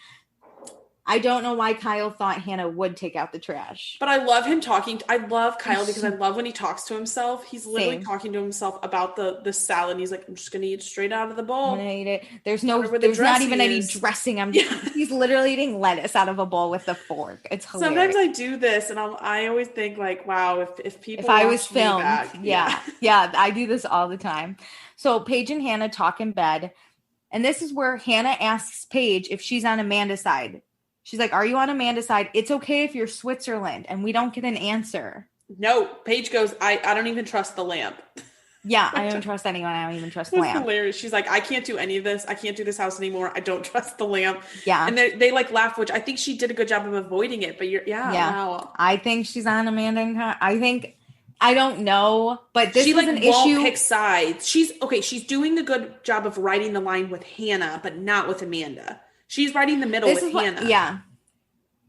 Speaker 1: I don't know why Kyle thought Hannah would take out the trash.
Speaker 2: But I love him talking. I love Kyle because I love when he talks to himself. He's literally talking to himself about the salad. He's like, I'm just going to eat straight out of the bowl.
Speaker 1: I'm going to eat it. There's not even any dressing. He's literally eating lettuce out of a bowl with a fork. It's hilarious.
Speaker 2: Sometimes I do this and I always think like, wow, if
Speaker 1: I was filmed. Back, yeah, I do this all the time. So Paige and Hannah talk in bed. And this is where Hannah asks Paige if she's on Amanda's side. She's like, are you on Amanda's side? It's okay if you're Switzerland. And we don't get an answer.
Speaker 2: No. Paige goes, I don't even trust the lamp.
Speaker 1: Yeah, I don't trust anyone. I don't even trust the lamp.
Speaker 2: Hilarious. She's like, I can't do any of this. I can't do this house anymore. I don't trust the lamp.
Speaker 1: Yeah.
Speaker 2: And they like laugh, which I think she did a good job of avoiding it. But wow.
Speaker 1: I think she's on Amanda and I don't know, but this
Speaker 2: she
Speaker 1: was
Speaker 2: like
Speaker 1: an
Speaker 2: won't
Speaker 1: issue.
Speaker 2: Pick sides. She's doing a good job of writing the line with Hannah, but not with Amanda. She's right in the middle with Hannah.
Speaker 1: Yeah.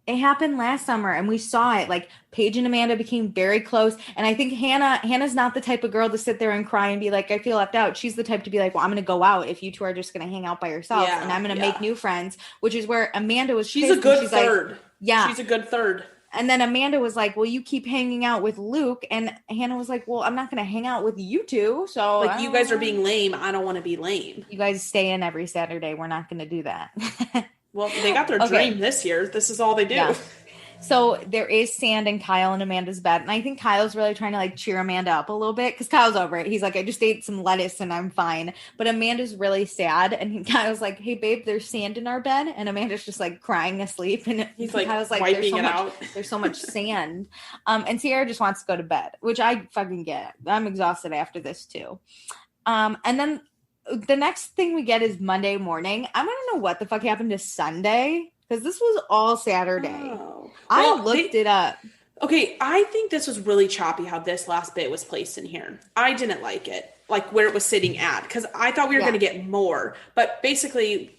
Speaker 1: It happened last summer and we saw it. Like Paige and Amanda became very close. And I think Hannah's not the type of girl to sit there and cry and be like, I feel left out. She's the type to be like, well, I'm going to go out if you two are just going to hang out by yourself and I'm going to make new friends, which is where Amanda was.
Speaker 2: She's a good third.
Speaker 1: Like, yeah.
Speaker 2: She's a good third.
Speaker 1: And then Amanda was like, well, you keep hanging out with Luke. And Hannah was like, well, I'm not going to hang out with you two. So
Speaker 2: like, you guys are being lame. I don't want to be lame.
Speaker 1: You guys stay in every Saturday. We're not going to do that.
Speaker 2: Well, they got their dream this year. This is all they do. Yeah.
Speaker 1: So there is sand in Kyle and Amanda's bed. And I think Kyle's really trying to like cheer Amanda up a little bit because Kyle's over it. He's like, I just ate some lettuce and I'm fine. But Amanda's really sad. And Kyle's like, hey, babe, there's sand in our bed. And Amanda's just like crying asleep. And
Speaker 2: he's like,
Speaker 1: Kyle's like,
Speaker 2: wiping it out.
Speaker 1: There's so much sand. And Sierra just wants to go to bed, which I fucking get. I'm exhausted after this too. And then the next thing we get is Monday morning. I want to know what the fuck happened to Sunday. Because this was all Saturday.
Speaker 2: Oh.
Speaker 1: I looked it up.
Speaker 2: Okay, I think this was really choppy how this last bit was placed in here. I didn't like it, like where it was sitting at, because I thought we were going to get more. But basically,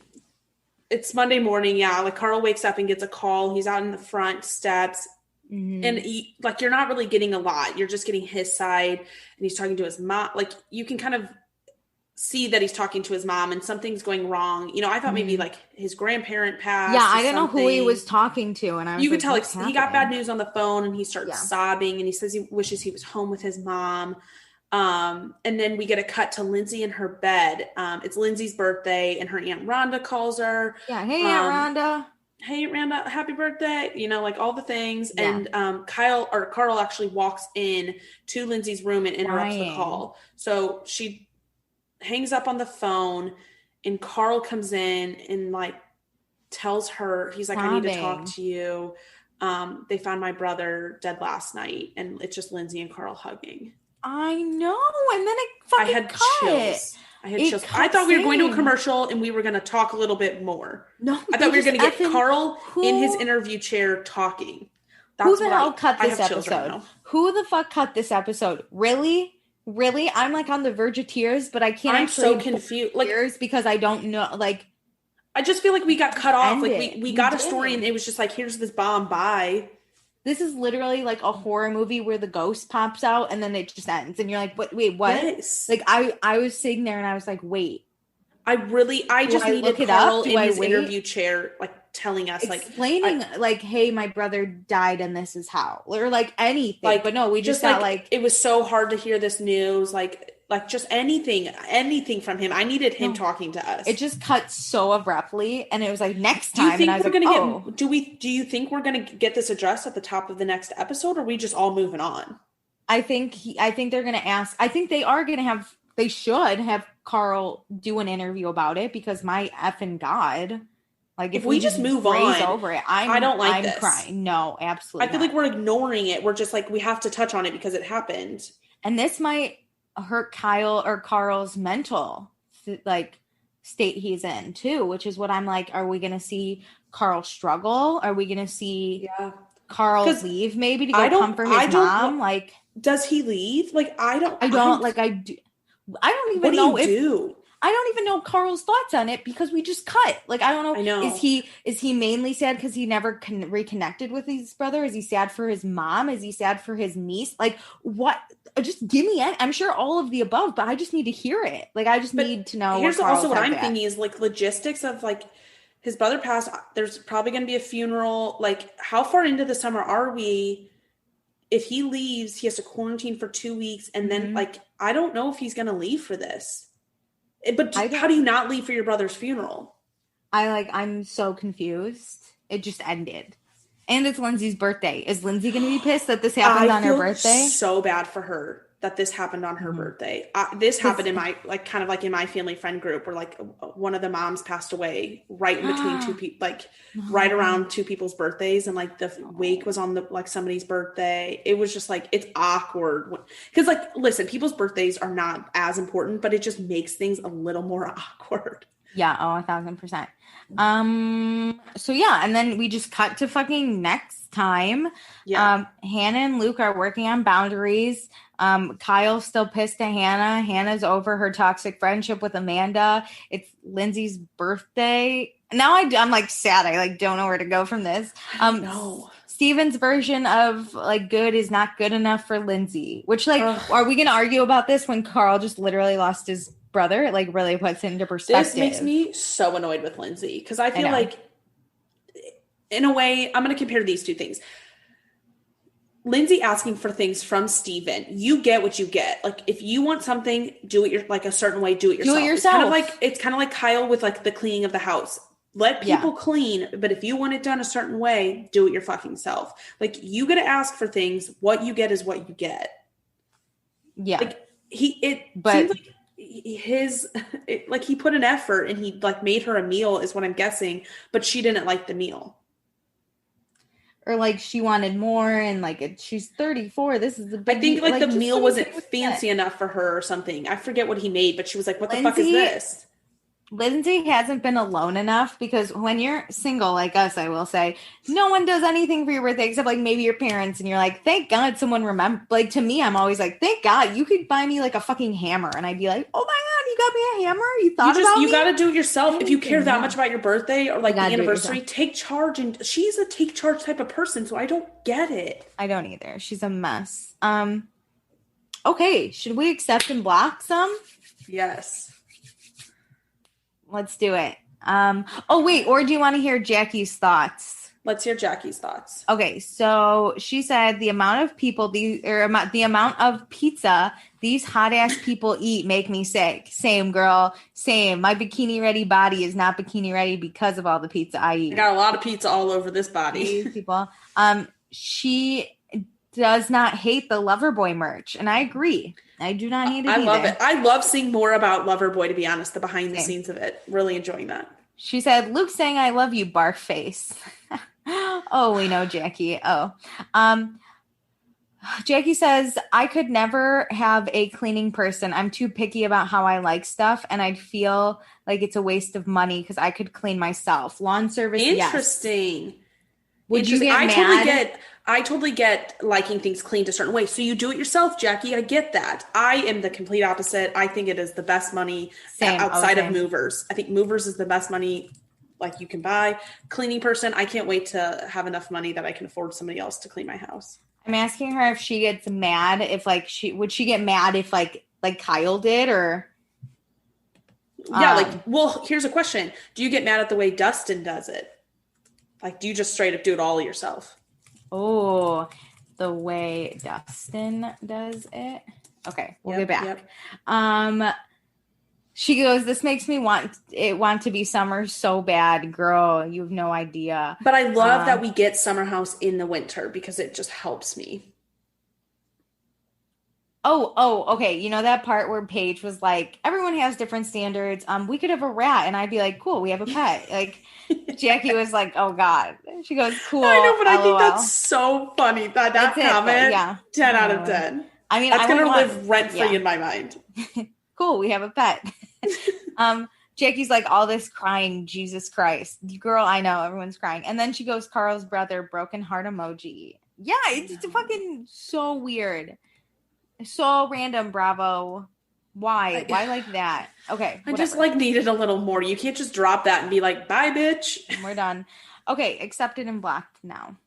Speaker 2: it's Monday morning, like Carl wakes up and gets a call. He's out in the front steps. Mm-hmm. And like you're not really getting a lot. You're just getting his side. And he's talking to his mom. Like you can kind of see that he's talking to his mom and something's going wrong. You know, I thought maybe like his grandparent passed.
Speaker 1: Yeah, I didn't know who he was talking to. And I was
Speaker 2: you could tell like he got bad news on the phone and he starts sobbing and he says he wishes he was home with his mom. And then we get a cut to Lindsay in her bed. It's Lindsay's birthday and her Aunt Rhonda calls her.
Speaker 1: Yeah, hey Aunt Rhonda.
Speaker 2: Hey Rhonda, happy birthday. You know, like all the things. Yeah. And Carl actually walks in to Lindsay's room and interrupts the call. So she hangs up on the phone and Carl comes in and like tells her, he's like, I need to talk to you. They found my brother dead last night and it's just Lindsay and Carl hugging.
Speaker 1: I know. And then it fucking
Speaker 2: chills. I had chills. I thought we were going to a commercial and we were going to talk a little bit more.
Speaker 1: No,
Speaker 2: I thought we were going to get Carl in his interview chair talking.
Speaker 1: Who the hell cut this episode? Who the fuck cut this episode? Really? I'm like on the verge of tears, but I can't.
Speaker 2: I'm so confused. Like
Speaker 1: tears because I don't know. Like,
Speaker 2: I just feel like we got cut off. Like we got a story, and it was just like, here's this bomb. Bye.
Speaker 1: This is literally like a horror movie where the ghost pops out and then it just ends, and you're like, wait, what?
Speaker 2: Yes.
Speaker 1: Like I was sitting there and I was like, wait.
Speaker 2: I just needed Carl in his interview chair, like telling us,
Speaker 1: explaining, like, hey, my brother died and this is how, or like anything. Like, but no, we just got like
Speaker 2: it was so hard to hear this news, like just anything from him. I needed him talking to us.
Speaker 1: It just cut so abruptly, and it was like next time.
Speaker 2: Do you think we're gonna get? Do you think we're gonna get this addressed at the top of the next episode, or are we just all moving on?
Speaker 1: I think they're gonna ask. I think they are gonna have. They should have Carl do an interview about it because my effing God. Like
Speaker 2: if we just move on
Speaker 1: over it, I don't like this. Crying. No, absolutely.
Speaker 2: I feel like we're ignoring it. We're just like, we have to touch on it because it happened.
Speaker 1: And this might hurt Kyle or Carl's mental like state he's in too, which is what I'm like, are we going to see Carl struggle? Are we going to see Carl leave maybe to go comfort his mom? Like,
Speaker 2: does he leave? Like, I don't even
Speaker 1: know. I don't even know Carl's thoughts on it because we just cut. Like, I don't know.
Speaker 2: I know.
Speaker 1: Is he mainly sad because he never reconnected with his brother? Is he sad for his mom? Is he sad for his niece? Like, what? Just give me it. I'm sure all of the above, but I just need to hear it. Like, I just need to know.
Speaker 2: Here's also what I'm thinking is like logistics of like his brother passed. There's probably going to be a funeral. Like, how far into the summer are we? If he leaves, he has to quarantine for 2 weeks. And then like, I don't know if he's going to leave for this. But how do you not leave for your brother's funeral?
Speaker 1: I'm so confused. It just ended. And it's Lindsay's birthday. Is Lindsay going to be pissed that this happened on her birthday?
Speaker 2: So bad for her that this happened on her birthday. This happened in my, like, kind of like in my family friend group where like one of the moms passed away right in between two people, like right around two people's birthdays. And like the wake was on like somebody's birthday. It was just like, it's awkward. Because like, listen, people's birthdays are not as important, but it just makes things a little more awkward.
Speaker 1: Yeah. Oh, 1,000%. So yeah, and then we just cut to fucking next time. Yeah. Hannah and Luke are working on boundaries. Kyle's still pissed at Hannah. Hannah's over her toxic friendship with Amanda. It's Lindsay's birthday. Now I'm like sad. I like don't know where to go from this.
Speaker 2: No.
Speaker 1: Steven's version of like good is not good enough for Lindsay, which like, are we going to argue about this when Carl just literally lost his brother? It like really puts it into perspective.
Speaker 2: This makes me so annoyed with Lindsay because I feel like in a way, I'm going to compare these two things. Lindsay asking for things from Steven, you get what you get. Like if you want something, do it like a certain way, do it yourself.
Speaker 1: Do it yourself.
Speaker 2: It's kind of like Kyle with like the cleaning of the house. Let people clean, but if you want it done a certain way, do it your fucking self. Like you got to ask for things. What you get is what you get.
Speaker 1: Yeah.
Speaker 2: Like seems like he put an effort and he like made her a meal is what I'm guessing, but she didn't like the meal.
Speaker 1: Or like she wanted more and like she's 34. This is a big
Speaker 2: I think like the meal wasn't fancy enough for her or something. I forget what he made, but she was like, what the fuck is this?
Speaker 1: Lindsay hasn't been alone enough because when you're single like us, I will say, no one does anything for your birthday except like maybe your parents. And you're like, thank God someone remember. Like to me, I'm always like, thank God you could buy me like a fucking hammer. And I'd be like, oh my God, you got me a hammer? You thought about me?
Speaker 2: You got to do it yourself. If you care that much about your birthday or like the anniversary, take charge. And she's a take charge type of person. So I don't get it.
Speaker 1: I don't either. She's a mess. Okay. Should we accept and block some?
Speaker 2: Yes.
Speaker 1: Let's do it. Oh, wait. Or do you want to hear Jackie's thoughts?
Speaker 2: Let's hear Jackie's thoughts.
Speaker 1: Okay. So she said the amount of people, the amount of pizza these hot ass people eat make me sick. Same, girl. Same. My bikini ready body is not bikini ready because of all the pizza I eat.
Speaker 2: I got a lot of pizza all over this body.
Speaker 1: These people. She does not hate the Loverboy merch. And I agree. I do not need it either.
Speaker 2: Love it. I love seeing more about Loverboy, to be honest, the behind the scenes of it. Really enjoying that.
Speaker 1: She said, Luke saying I love you, barf face. Oh, we know Jackie. Oh. Jackie says, I could never have a cleaning person. I'm too picky about how I like stuff, and I'd feel like it's a waste of money because I could clean myself. Lawn service,
Speaker 2: Interesting.
Speaker 1: Yes. Would you get mad?
Speaker 2: I totally get liking things cleaned a certain way. So you do it yourself, Jackie. I get that. I am the complete opposite. I think it is the best money outside of movers. I think movers is the best money like you can buy. Cleaning person, I can't wait to have enough money that I can afford somebody else to clean my house.
Speaker 1: I'm asking her if she gets mad if like would she get mad if like Kyle did or
Speaker 2: well, here's a question. Do you get mad at the way Dustin does it? Like, do you just straight up do it all yourself?
Speaker 1: Oh, the way Dustin does it. Okay, we'll get back. Yep. She goes, this makes me want to be summer so bad. Girl, you have no idea.
Speaker 2: But I love that we get summer house in the winter because it just helps me.
Speaker 1: Oh, okay. You know that part where Paige was like, everyone has different standards. We could have a rat. And I'd be like, cool, we have a pet. Like, Jackie was like, oh God. She goes, cool.
Speaker 2: I know, but LOL. I think that's so funny. That comment, 10 out of 10.
Speaker 1: I mean,
Speaker 2: that's going to live rent-free in my mind.
Speaker 1: Cool, we have a pet. Jackie's like, all this crying, Jesus Christ. Girl, I know, everyone's crying. And then she goes, Carl's brother, broken heart emoji. Yeah, it's fucking so weird. So random, Bravo. Why? Why like that? Okay.
Speaker 2: I just like needed a little more. You can't just drop that and be like, bye, bitch.
Speaker 1: We're done. Okay. Accepted and blocked now.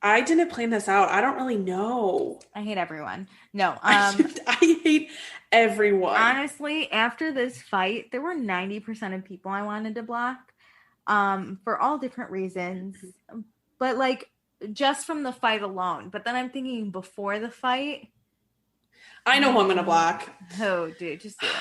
Speaker 2: I didn't plan this out. I don't really know.
Speaker 1: I hate everyone. No.
Speaker 2: I hate everyone.
Speaker 1: Honestly, after this fight, there were 90% of people I wanted to block for all different reasons. But like just from the fight alone. But then I'm thinking before the fight.
Speaker 2: I know who I'm going to block.
Speaker 1: Oh, dude, just do it.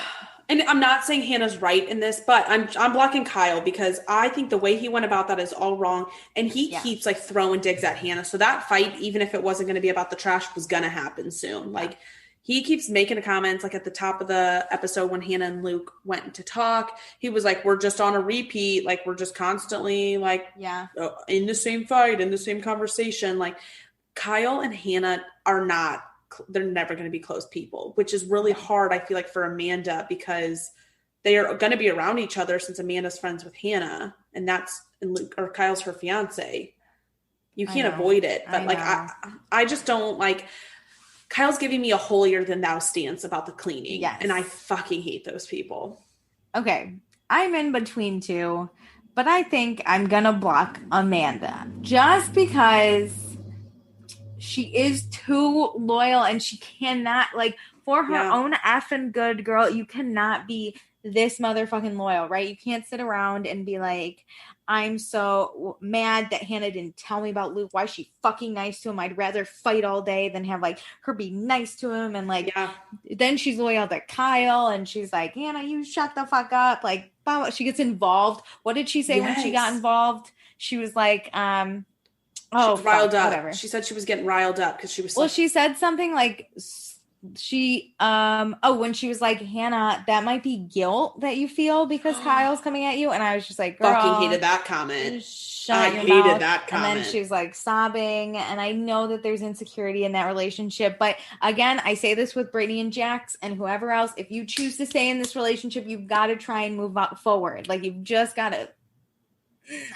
Speaker 2: And I'm not saying Hannah's right in this, but I'm blocking Kyle because I think the way he went about that is all wrong. And he keeps like throwing digs at Hannah. So that fight, even if it wasn't going to be about the trash, was going to happen soon. Like he keeps making comments like at the top of the episode when Hannah and Luke went to talk. He was like, we're just on a repeat. Like we're just constantly like in the same fight, in the same conversation. Like Kyle and Hannah are not. They're never going to be close people, which is really hard, I feel like, for Amanda because they are going to be around each other since Amanda's friends with Hannah and Luke or Kyle's her fiance. You can't avoid it. But like, I just don't like Kyle's giving me a holier than thou stance about the cleaning. Yes. And I fucking hate those people.
Speaker 1: Okay. I'm in between two, but I think I'm going to block Amanda just because she is too loyal and she cannot, like, for her own effing good, girl, you cannot be this motherfucking loyal, right? You can't sit around and be like, I'm so mad that Hannah didn't tell me about Luke. Why is she fucking nice to him? I'd rather fight all day than have, like, her be nice to him. And, like, then she's loyal to Kyle and she's like, Hannah, you shut the fuck up. Like, she gets involved. What did she say when she got involved? She was like,
Speaker 2: riled up. Whatever. She said she was getting riled up because she was.
Speaker 1: Well, she said something like when she was like, Hannah, that might be guilt that you feel because Kyle's coming at you, and I was just like, girl,
Speaker 2: fucking hated that comment.
Speaker 1: I hated that comment. And then she was like sobbing, and I know that there's insecurity in that relationship, but again, I say this with Brittany and Jax and whoever else. If you choose to stay in this relationship, you've got to try and move forward. Like you've just got to.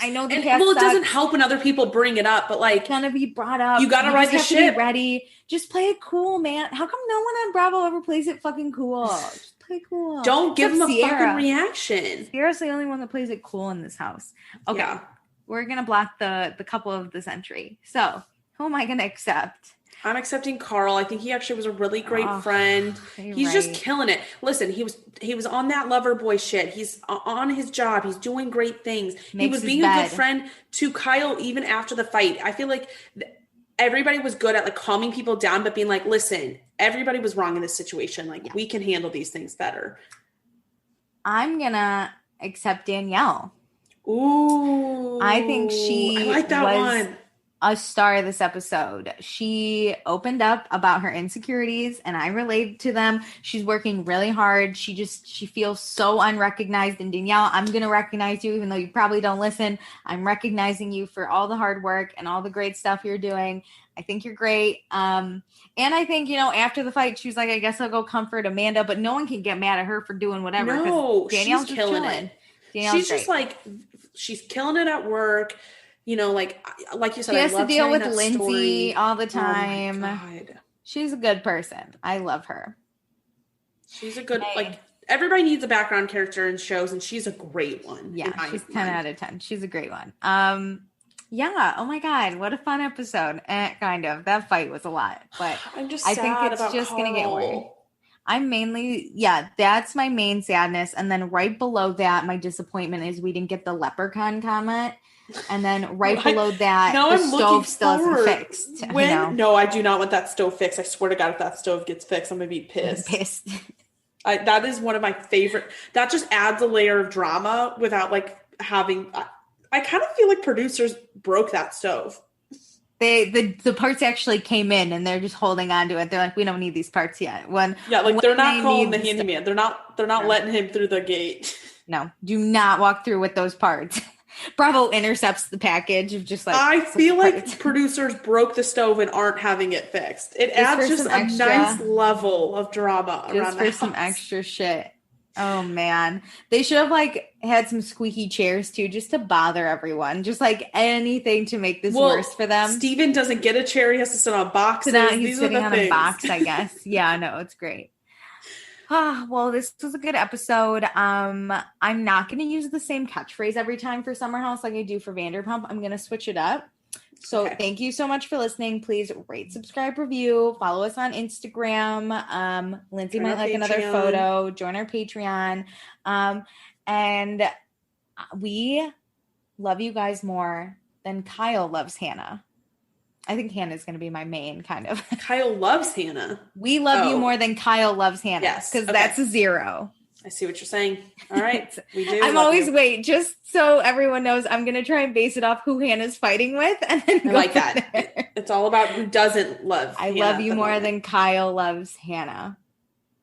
Speaker 1: I know
Speaker 2: it doesn't help when other people bring it up, but like
Speaker 1: gonna be brought up.
Speaker 2: You gotta ride the ship.
Speaker 1: Be ready. Just play it cool, man. How come no one on Bravo ever plays it fucking cool? Just play cool.
Speaker 2: Don't give them a fucking reaction.
Speaker 1: Sierra's the only one that plays it cool in this house. Okay, we're gonna block the couple of the century. So who am I gonna accept?
Speaker 2: I'm accepting Carl. I think he actually was a really great friend. He's just killing it. Listen, he was on that lover boy shit. He's on his job. He's doing great things. He was being a good friend to Kyle even after the fight. I feel like everybody was good at like calming people down, but being like, listen, everybody was wrong in this situation. Like we can handle these things better.
Speaker 1: I'm gonna accept Danielle.
Speaker 2: Ooh.
Speaker 1: I think I like that one. A star this episode. She opened up about her insecurities and I related to them. She's working really hard. She feels so unrecognized. And Danielle, I'm going to recognize you even though you probably don't listen. I'm recognizing you for all the hard work and all the great stuff you're doing. I think you're great. And I think, after the fight, she was like, I guess I'll go comfort Amanda, but no one can get mad at her for doing whatever.
Speaker 2: No, Danielle's she's killing it. She's just like, she's killing it at work. Like you said,
Speaker 1: she has to deal with Lindsay all the time. Oh my God. She's a good person. I love her.
Speaker 2: She's a good, everybody needs a background character in shows, and she's a great one.
Speaker 1: Yeah, she's 10 out of 10. She's a great one. Yeah. Oh my God, what a fun episode. Kind of. That fight was a lot, but I think it's just going to get worse. I'm mainly, that's my main sadness. And then right below that, my disappointment is we didn't get the leprechaun comment. And then below that, the stove still isn't fixed.
Speaker 2: No, I do not want that stove fixed. I swear to God, if that stove gets fixed, I'm going to be pissed. That is one of my favorite. That just adds a layer of drama without having. I kind of feel like producers broke that stove.
Speaker 1: The parts actually came in and they're just holding on to it. They're like, we don't need these parts yet.
Speaker 2: They're not calling the handyman. They're not letting him through the gate.
Speaker 1: No, do not walk through with those parts. Bravo intercepts the package of just
Speaker 2: I feel like producers broke the stove and aren't having it fixed. It adds just a nice level of drama around the house.
Speaker 1: Some extra shit. Oh man, they should have had some squeaky chairs too, just to bother everyone. Just anything to make this worse for them.
Speaker 2: Steven doesn't get a chair; he has to sit on boxes.
Speaker 1: He's sitting on a box, I guess. Yeah, no, it's great. Well, this was a good episode. I'm not going to use the same catchphrase every time for Summer House like I do for Vanderpump. I'm going to switch it up. So Thank you so much for listening. Please rate, subscribe, review, follow us on Instagram. Lindsay might like another photo, join our Patreon. And we love you guys more than Kyle loves Hannah. I think Hannah's going to be my main kind of.
Speaker 2: Kyle loves Hannah.
Speaker 1: We love you more than Kyle loves Hannah. Yes. Because that's a 0.
Speaker 2: I see what you're saying. All right. We do.
Speaker 1: I'm always, just so everyone knows, I'm going to try and base it off who Hannah's fighting with. And then
Speaker 2: I like that. It's all about who doesn't love
Speaker 1: Hannah love you more than Kyle loves Hannah.